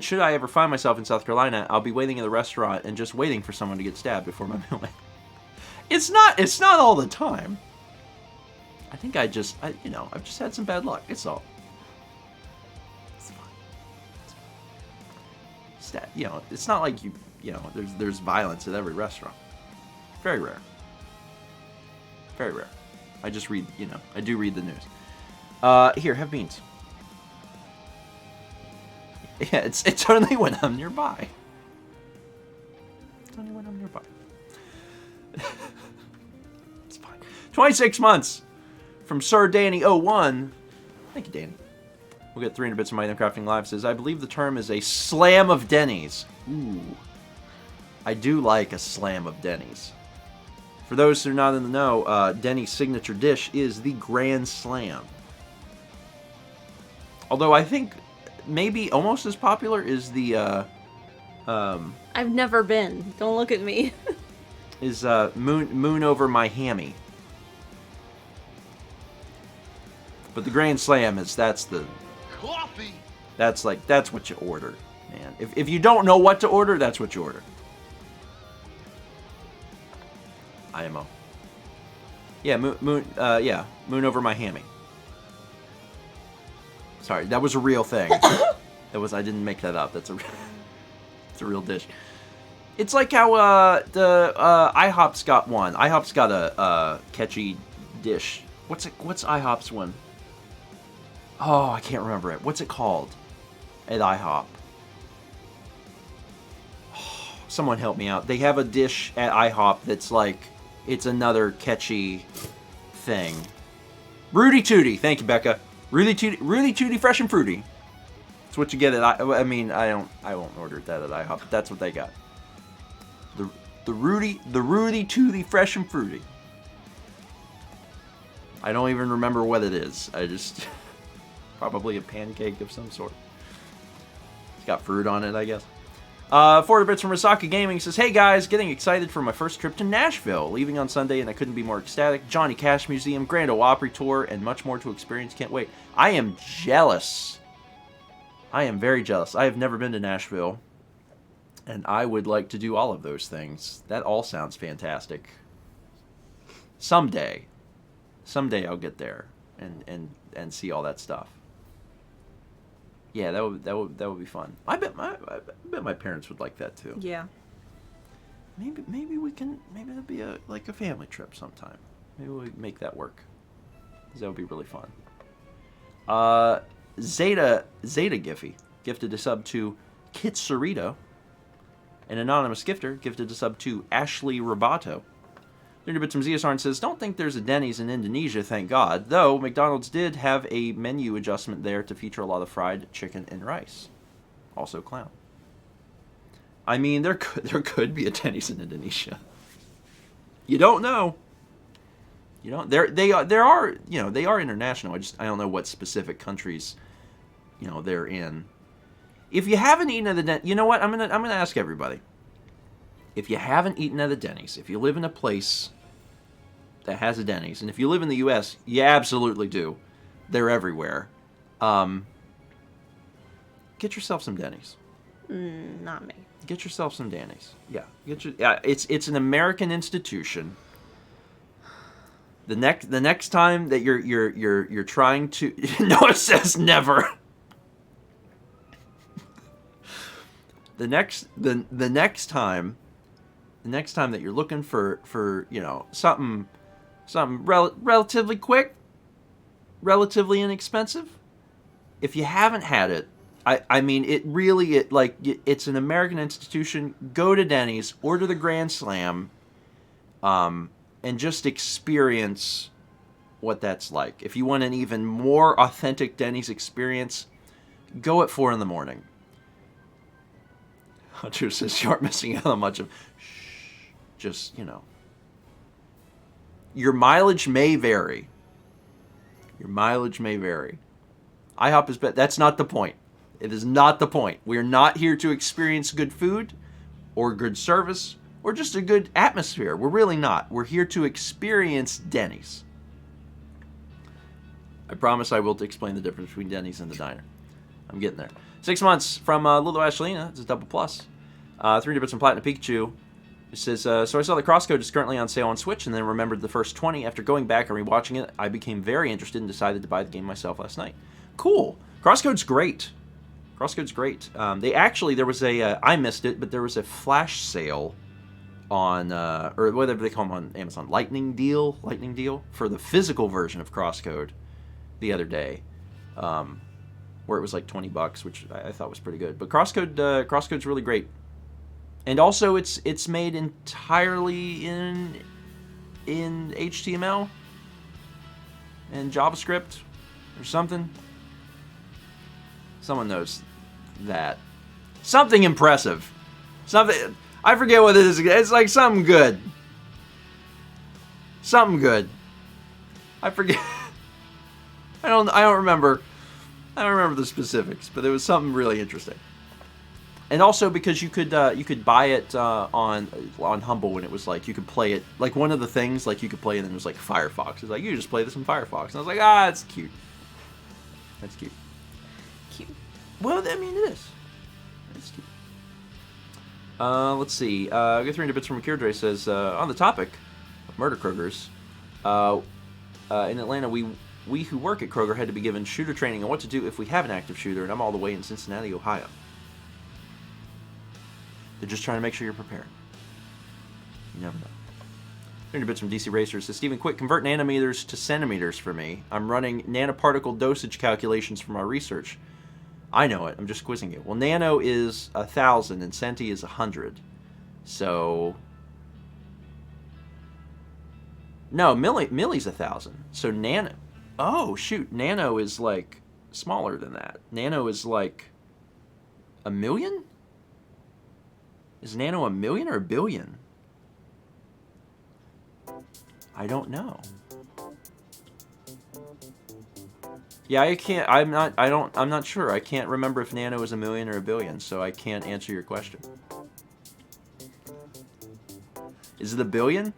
should I ever find myself in South Carolina, I'll be waiting in the restaurant and just waiting for someone to get stabbed before my meal. It's not all the time. I think I've just had some bad luck. It's all. It's fine. It's not like there's violence at every restaurant. Very rare. Very rare. I just read, I do read the news. Here, have beans. Yeah, it's only when I'm nearby. It's only when I'm nearby. 26 months from Sir Danny01. Thank you, Danny. We'll get 300 bits from my Crafting Live. Says, I believe the term is a slam of Denny's. Ooh. I do like a slam of Denny's. For those who are not in the know, Denny's signature dish is the Grand Slam. Although I think maybe almost as popular is the... I've never been. Don't look at me. is moon over my hammy. But the Grand Slam is that's the coffee. That's what you order, man. If you don't know what to order, that's what you order. IMO. Yeah, moon over my hammy. Sorry, that was a real thing. I didn't make that up. It's a real dish. It's like how the IHOP's got one. IHOP's got a catchy dish. What's IHOP's one? Oh, I can't remember it. What's it called at IHOP? Oh, someone help me out. They have a dish at IHOP that's like, it's another catchy thing. Rudy Tooty. Thank you, Becca. Rudy Tooty Fresh and Fruity. That's what you get at I won't order that at IHOP, but that's what they got. The Rudy Tooty Fresh and Fruity. I don't even remember what it is. I just probably a pancake of some sort. It's got fruit on it, I guess. 400 bits from Risaka Gaming says, hey guys, getting excited for my first trip to Nashville. Leaving on Sunday and I couldn't be more ecstatic. Johnny Cash Museum, Grand Ole Opry Tour, and much more to experience. Can't wait. I am jealous. I am very jealous. I have never been to Nashville, and I would like to do all of those things. That all sounds fantastic. Someday I'll get there and see all that stuff. Yeah, that would be fun. I bet my parents would like that too. Yeah. Maybe we can. Maybe it'll be a family trip sometime. Maybe we make that work. 'Cause that would be really fun. Zeta Giffy gifted a sub to Kitsurito. An anonymous gifter gifted a sub to Ashley Robato. 30 bits from Zeosarn says, don't think there's a Denny's in Indonesia, thank God. Though, McDonald's did have a menu adjustment there to feature a lot of fried chicken and rice. Also clown. I mean, there could be a Denny's in Indonesia. You don't know. You don't. They are international. I don't know what specific countries, they're in. If you haven't eaten at the Denny's, you know what? I'm gonna ask everybody. If you haven't eaten at the Denny's, if you live in a place that has a Denny's, and if you live in the U.S., you absolutely do. They're everywhere. Get yourself some Denny's. Not me. Get yourself some Denny's. Yeah, it's an American institution. The next time that you're trying to Noah says never. The next time that you're looking for something relatively quick, relatively inexpensive, if you haven't had it, I mean it's an American institution. Go to Denny's, order the Grand Slam, and just experience what that's like. If you want an even more authentic Denny's experience, go at 4 a.m. Hunter says you aren't missing out on much of. Just, your mileage may vary. IHOP is better. That's not the point. It is not the point. We are not here to experience good food or good service or just a good atmosphere. We're really not. We're here to experience Denny's. I promise I will explain the difference between Denny's and the diner. I'm getting there. 6 months from Lilo Ashlina. It's a double plus. 300 bits from Platinum Pikachu. It says, so I saw the Crosscode is currently on sale on Switch and then remembered the first 20. After going back and rewatching it, I became very interested and decided to buy the game myself last night. Cool. Crosscode's great. There was I missed it, but there was a flash sale on, or whatever they call them on Amazon, Lightning Deal for the physical version of Crosscode the other day, where it was like $20, which I thought was pretty good. But Crosscode's really great. And also, it's made entirely in HTML. in JavaScript or something. Someone knows that. Something impressive. Something, I forget what it is. It's like something good. Something good. I forget. I don't remember. I don't remember the specifics, but it was something really interesting. And also because you could buy it on Humble when it was like you could play it, like one of the things like you could play it and it was like Firefox. It's like you just play this in Firefox, and I was like, that's cute. That's cute. Cute. Well, I mean it is. It's cute. Let's see. Get 300 bits from Akirdre says on the topic of murder Krogers, in Atlanta we who work at Kroger had to be given shooter training on what to do if we have an active shooter, and I'm all the way in Cincinnati, Ohio. They're just trying to make sure you're prepared. You never know. 300 bits from DC Racer says, Stephen, quick, convert nanometers to centimeters for me. I'm running nanoparticle dosage calculations for my research. I know it. I'm just quizzing you. Well, nano is 1,000 and centi is 100. So... No, milli's 1,000. So nano... Oh, shoot. Nano is, like, smaller than that. Nano is, like, 1,000,000? Is nano 1,000,000 or 1,000,000,000? I don't know. Yeah, I can't... I'm not sure. I can't remember if nano is 1,000,000 or 1,000,000,000, so I can't answer your question. Is it 1,000,000,000?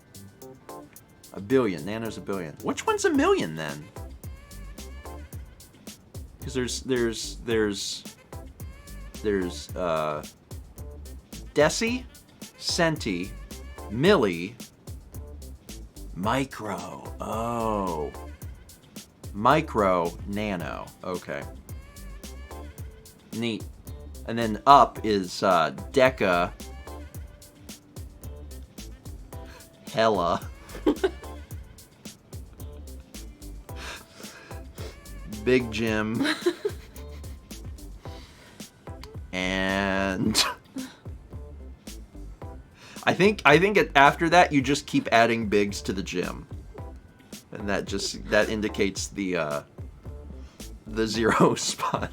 1,000,000,000. Nano's 1,000,000,000. Which one's 1,000,000 then? Because there's deci, centi, milli, micro. Oh. Micro, nano. Okay. Neat. And then up is deca, hella. Big Jim. And I think after that you just keep adding bigs to the gym. And that indicates the zero spot.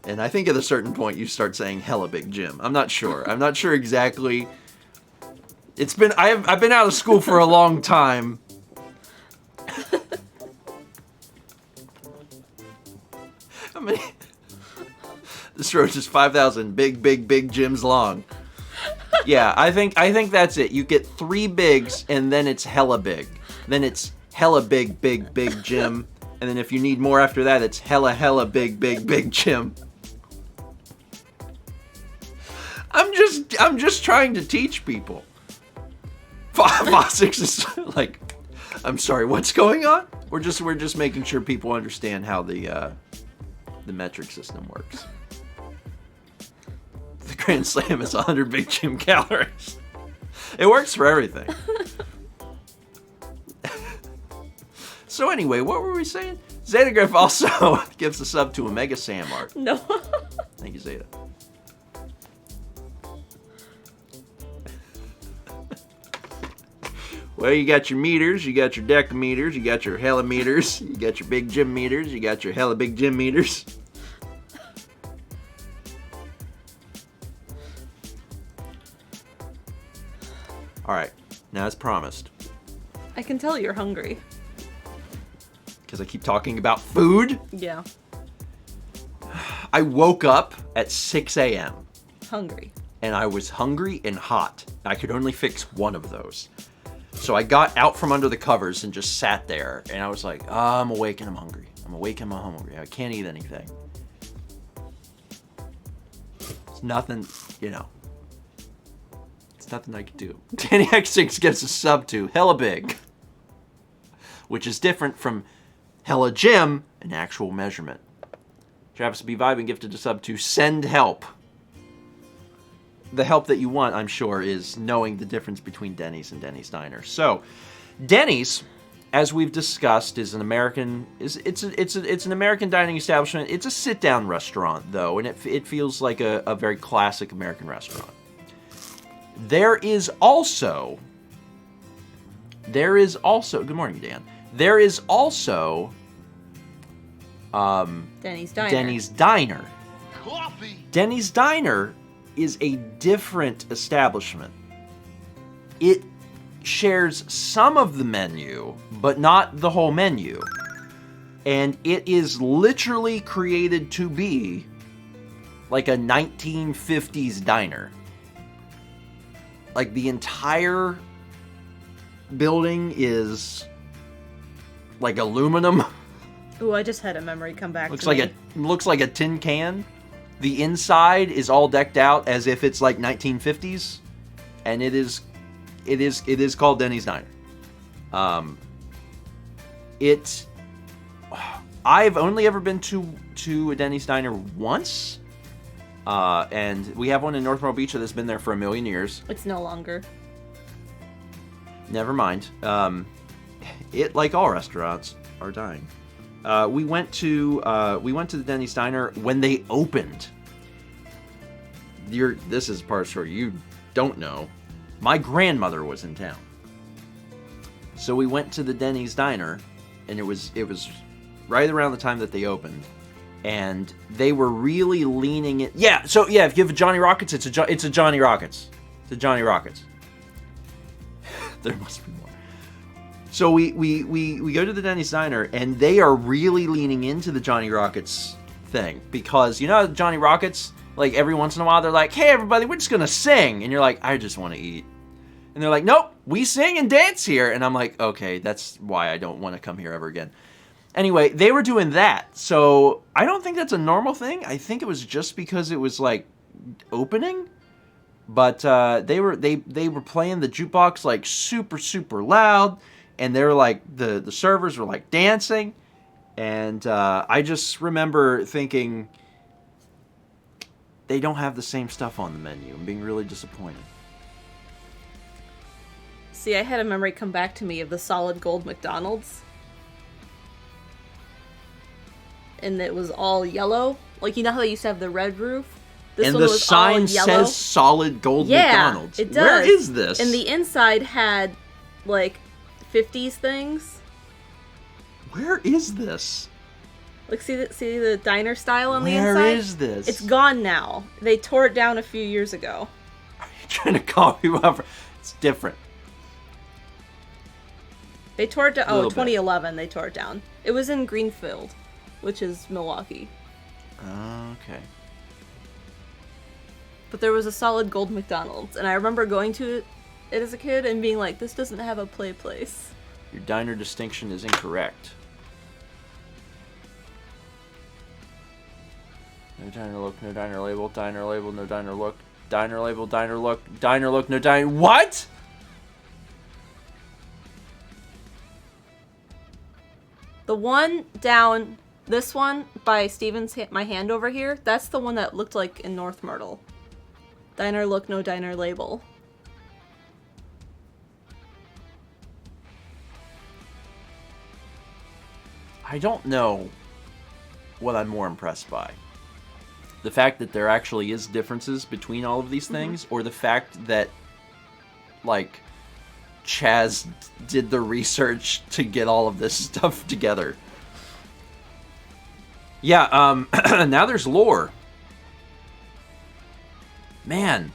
And I think at a certain point you start saying hella big Jim. I'm not sure. I'm not sure exactly. I've been out of school for a long time. How many? This road is 5,000 big gyms long. Yeah, I think that's it. You get 3 bigs, and then it's hella big. Then it's hella big gym, and then if you need more after that, it's hella big gym. I'm just trying to teach people. Fossix is like, I'm sorry, what's going on? We're just making sure people understand how the metric system works. The Grand Slam is 100 big gym calories. It works for everything. So anyway, what were we saying? Zetagriff also gives a sub to Omega Samart. No. Thank you, Zeta. Well, you got your meters, you got your decameters, you got your hella meters, you got your big gym meters, you got your hella big gym meters. Alright, now as promised. I can tell you're hungry. Because I keep talking about food? Yeah. I woke up at 6 a.m. Hungry. And I was hungry and hot. I could only fix one of those. So I got out from under the covers and just sat there. And I was like, oh, I'm awake and I'm hungry. I'm awake and I'm hungry. I can't eat anything. It's nothing, you know. It's nothing I could do. Denny X6 gives a sub to Hella Big. Which is different from Hella Jim, an actual measurement. Travis B. Vibing gifted a sub to Send Help. The help that you want, I'm sure, is knowing the difference between Denny's and Denny's Diner. So, Denny's, as we've discussed, is an American. It's an American dining establishment. It's a sit-down restaurant, though, and it feels like a very classic American restaurant. There is also there is also, good morning, Dan. There is also Denny's Diner. Denny's Diner. Coffee. Denny's Diner is a different establishment. It shares some of the menu, but not the whole menu. And it is literally created to be like a 1950s diner. Like the entire building is like aluminum. Ooh, I just had a memory come back. Looks to like me. looks like a tin can. The inside is all decked out as if it's like 1950s, and it is called Denny's Diner. I've only ever been to a Denny's Diner once, and we have one in North Myrtle Beach that's been there for 1,000,000 years. It's no longer. Never mind. It, like all restaurants, are dying. We went to the Denny's Diner when they opened. This is part of the story you don't know. My grandmother was in town, so we went to the Denny's Diner, and it was right around the time that they opened, and they were really leaning it. Yeah, so yeah, if you have a Johnny Rockets, it's a Johnny Rockets. It's a Johnny Rockets. There must be more. So we go to the Denny's Diner, and they are really leaning into the Johnny Rockets thing, because you know Johnny Rockets, like every once in a while they're like, "Hey everybody, we're just gonna sing," and you're like, "I just want to eat," and they're like, "Nope, we sing and dance here," and I'm like, "Okay, that's why I don't want to come here ever again." Anyway, they were doing that, so I don't think that's a normal thing. I think it was just because it was like opening. But they were playing the jukebox like super loud, and they were like the servers were like dancing, and I just remember thinking they don't have the same stuff on the menu and being really disappointed. See, I had a memory come back to me of the solid gold McDonald's, and it was all yellow. Like, you know how they used to have the red roof? This and one the was sign all yellow. says solid gold McDonald's. It does. Where is this? And the inside had like 50s things. Where is this? Like, see the diner style on the inside? Where is this? It's gone now. They tore it down a few years ago. Are you trying to call me up? It's different. They tore it down. Oh, Little bit. 2011 they tore it down. It was in Greenfield, which is Milwaukee. Okay. But there was a solid gold McDonald's, and I remember going to it as a kid and being like, this doesn't have a play place. Your diner distinction is incorrect. No diner look, no diner label, no diner look, diner label, diner look, no diner. What? The one down, this one by Steven's, my hand over here, that's the one that looked like in North Myrtle. Diner look, no diner label. I don't know what I'm more impressed by. The fact that there actually is differences between all of these things, or the fact that, like, Chaz did the research to get all of this stuff together. Yeah, now there's lore. Man.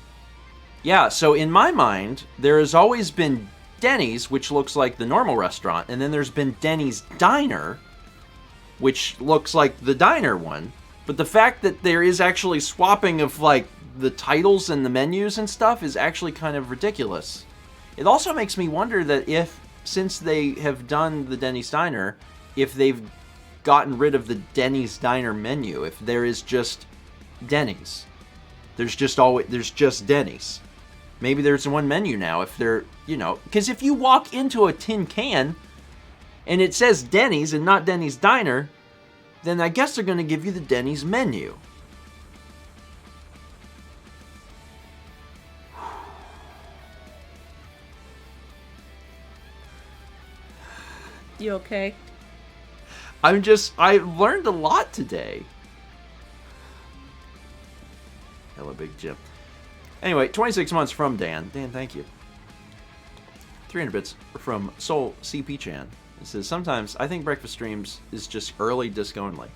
Yeah, so in my mind, there has always been Denny's, which looks like the normal restaurant, and then there's been Denny's Diner, which looks like the diner one. But the fact that there is actually swapping of, like, the titles and the menus and stuff is actually kind of ridiculous. It also makes me wonder that if, since they have done the Denny's Diner, if they've gotten rid of the Denny's Diner menu, if there is just Denny's. There's just Denny's. Maybe there's one menu now if they're, you know, because if you walk into a tin can and it says Denny's and not Denny's Diner, then I guess they're going to give you the Denny's menu. You okay? I learned a lot today. Hello, Big Jim. Anyway, 26 months from Dan. Dan, thank you. 300 bits from Soul CP Chan. It says, sometimes I think breakfast streams is just early disco only.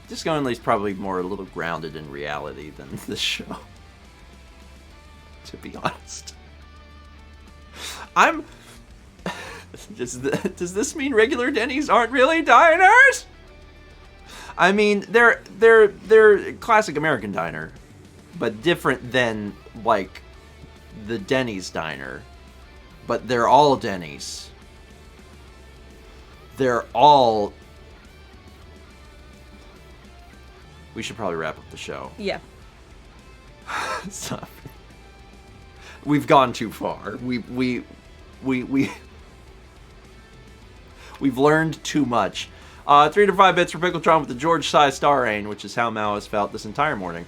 Disco only is probably more a little grounded in reality than this show. To be honest. Does this mean regular Denny's aren't really diners? I mean, they're classic American diner, but different than like the Denny's diner. But they're all Denny's. They're all. We should probably wrap up the show. Yeah. Stop. We've gone too far. We've learned too much. 3 to 5 bits for Pickletron with the George-sized star rain, which is how Mao has felt this entire morning.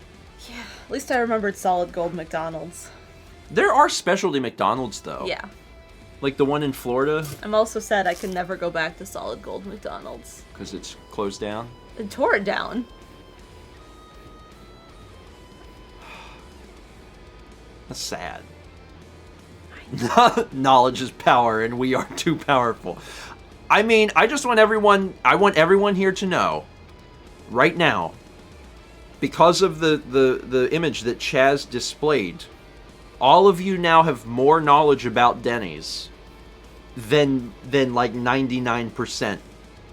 Yeah, at least I remembered solid gold McDonald's. There are specialty McDonald's, though. Yeah. Like the one in Florida. I'm also sad I can never go back to solid gold McDonald's. Because it's closed down? It tore it down. That's sad. Knowledge is power, and we are too powerful. I mean, I want everyone here to know, right now, because of the image that Chaz displayed, all of you now have more knowledge about Denny's than like 99%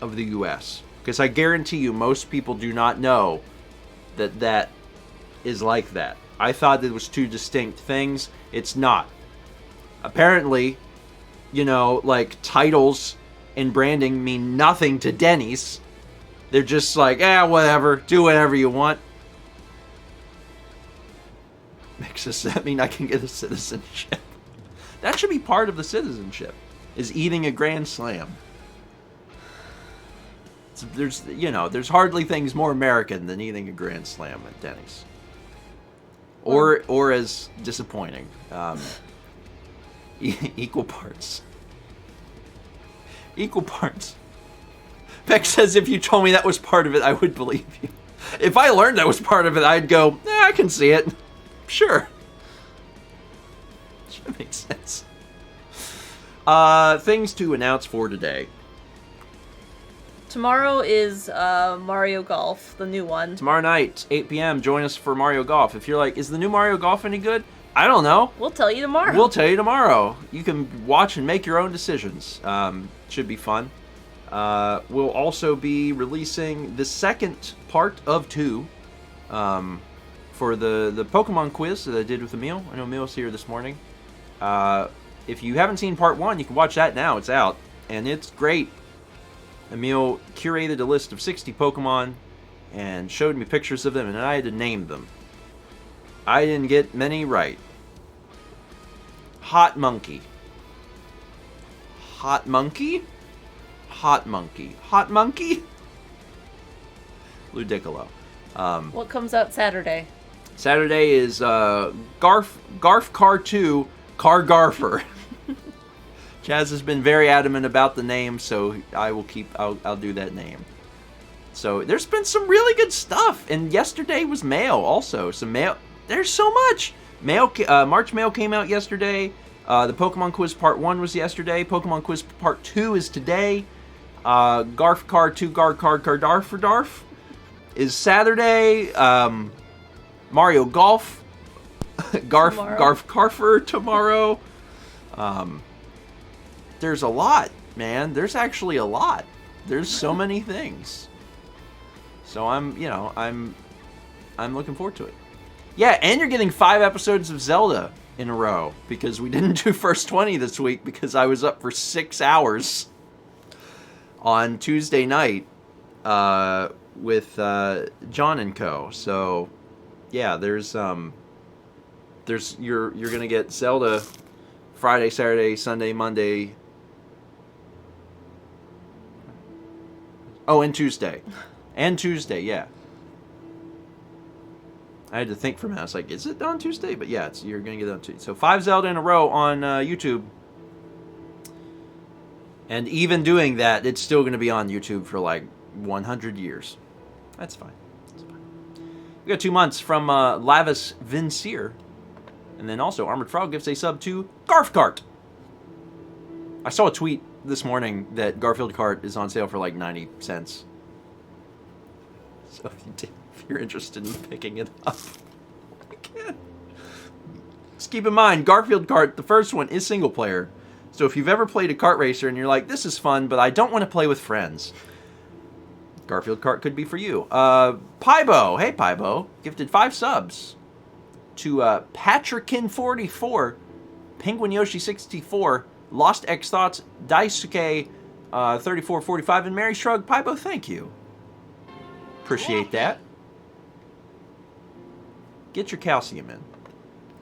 of the U.S. Because I guarantee you, most people do not know that is like that. I thought it was two distinct things. It's not. Apparently, you know, like titles and branding mean nothing to Denny's. They're just like, whatever, do whatever you want. Does that mean I can get a citizenship? That should be part of the citizenship, is eating a Grand Slam. There's hardly things more American than eating a Grand Slam at Denny's. Or as disappointing. Equal parts. Equal parts. Beck says if you told me that was part of it, I would believe you. If I learned that was part of it, I'd go, I can see it. Sure. That makes sense. Things to announce for today. Tomorrow is Mario Golf, the new one. Tomorrow night, 8 p.m., join us for Mario Golf. If you're like, is the new Mario Golf any good? I don't know. We'll tell you tomorrow. We'll tell you tomorrow. You can watch and make your own decisions. Should be fun. We'll also be releasing the second part of 2 for the Pokemon quiz that I did with Emil. I know Emil's here this morning. If you haven't seen part 1, you can watch that now. It's out. And it's great. Emil curated a list of 60 Pokemon and showed me pictures of them, and I had to name them. I didn't get many right. Hot Monkey. Hot Monkey? Hot Monkey. Hot Monkey? Ludicolo. What comes out Saturday? Saturday is Garf Car 2 Car Garfer. Chaz has been very adamant about the name, so I'll do that name. So there's been some really good stuff, and yesterday was mail also. So mail, there's so much. March mail came out yesterday. The Pokemon Quiz Part 1 was yesterday. Pokemon Quiz Part 2 is today. Garf Car 2 Garf is Saturday. Mario Golf. Garf Carfer tomorrow. There's a lot, man. There's actually a lot. There's so many things. So I'm looking forward to it. Yeah, and you're getting 5 episodes of Zelda in a row because we didn't do First 20 this week because I was up for 6 hours on Tuesday night with John and Co. So yeah, there's you're gonna get Zelda Friday, Saturday, Sunday, Monday. Oh, and Tuesday. And Tuesday, yeah. I had to think for a minute. I was like, is it on Tuesday? But yeah, you're going to get it on Tuesday. So 5 Zelda in a row on YouTube. And even doing that, it's still going to be on YouTube for like 100 years. That's fine. That's fine. We got 2 months from Lavis Vincier. And then also, Armored Frog gives a sub to Garf Cart. I saw a tweet this morning that Garfield Cart is on sale for like 90 cents. So if you're interested in picking it up, again. Just keep in mind, Garfield Kart, the first one, is single player. So if you've ever played a kart racer and you're like, this is fun, but I don't want to play with friends, Garfield Kart could be for you. Pybo, hey Pybo, gifted 5 subs to Patrickin44, Penguin Yoshi 64, Lost X Thoughts, Daisuke 3445, and Mary Shrug. Pybo, thank you. Appreciate that. Get your calcium in.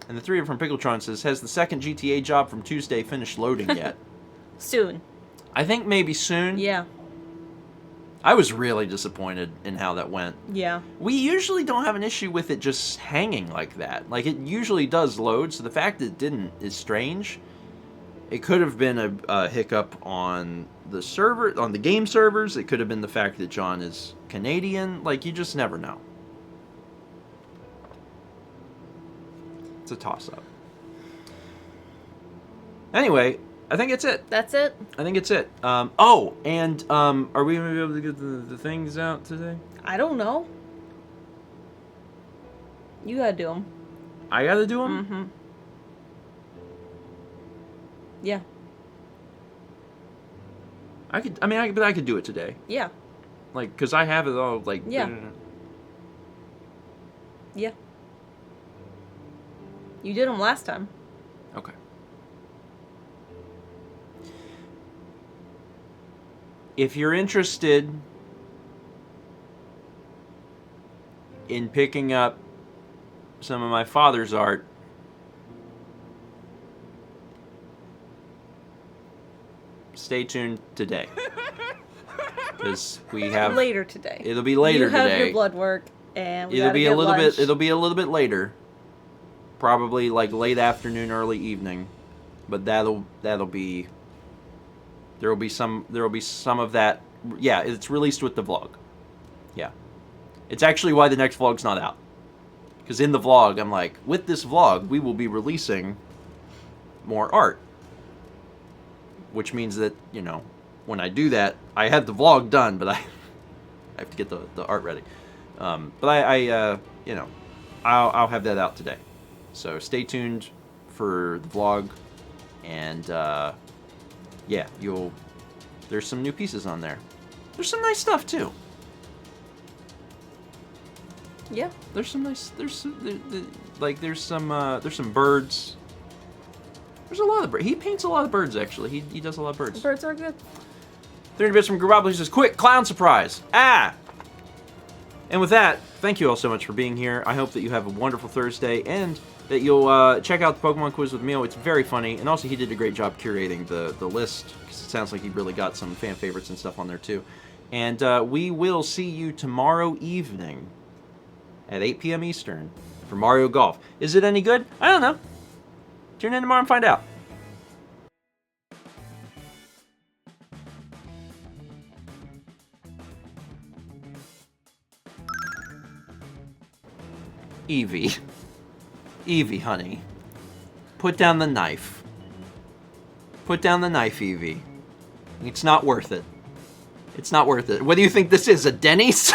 And the 3 from Pickletron says, has the second GTA job from Tuesday finished loading yet? Soon. I think maybe soon. Yeah. I was really disappointed in how that went. Yeah. We usually don't have an issue with it just hanging like that. Like, it usually does load, so the fact that it didn't is strange. It could have been a hiccup on the server, on the game servers. It could have been the fact that John is Canadian. Like, you just never know. It's a toss-up. Anyway, I think it's it. That's it? I think it's it. Are we going to be able to get the things out today? I don't know. You gotta do them. I gotta do them? Mm-hmm. Yeah. I could do it today. Yeah. Like, because I have it all, like... Yeah. Yeah. You did them last time. Okay. If you're interested in picking up some of my father's art, stay tuned today. Because we have... Later today. It'll be later today. You have your blood work, and we It'll gotta be get a little lunch. bit. It'll be a little bit later. Probably like late afternoon, early evening. But that'll be... There will be some of that. Yeah, it's released with the vlog. Yeah. It's actually why the next vlog's not out. Because in the vlog, I'm like, with this vlog, we will be releasing more art. Which means that, you know, when I do that, I have the vlog done, but I have to get the art ready. But you know, I'll have that out today. So stay tuned for the vlog, and yeah, there's some new pieces on there. There's some nice stuff too. Yeah. There's some birds. There's a lot of birds. He paints a lot of birds, actually. He does a lot of birds. Birds are good. 30 bits from Grubobly says, quick, clown surprise. Ah! And with that, thank you all so much for being here. I hope that you have a wonderful Thursday, and that you'll check out the Pokemon Quiz with Mio. It's very funny, and also he did a great job curating the list, because it sounds like he really got some fan favorites and stuff on there, too. And we will see you tomorrow evening at 8 p.m. Eastern for Mario Golf. Is it any good? I don't know. Tune in tomorrow and find out. Eevee. Eevee, honey. Put down the knife. Put down the knife, Eevee. It's not worth it. It's not worth it. What do you think this is, a Denny's?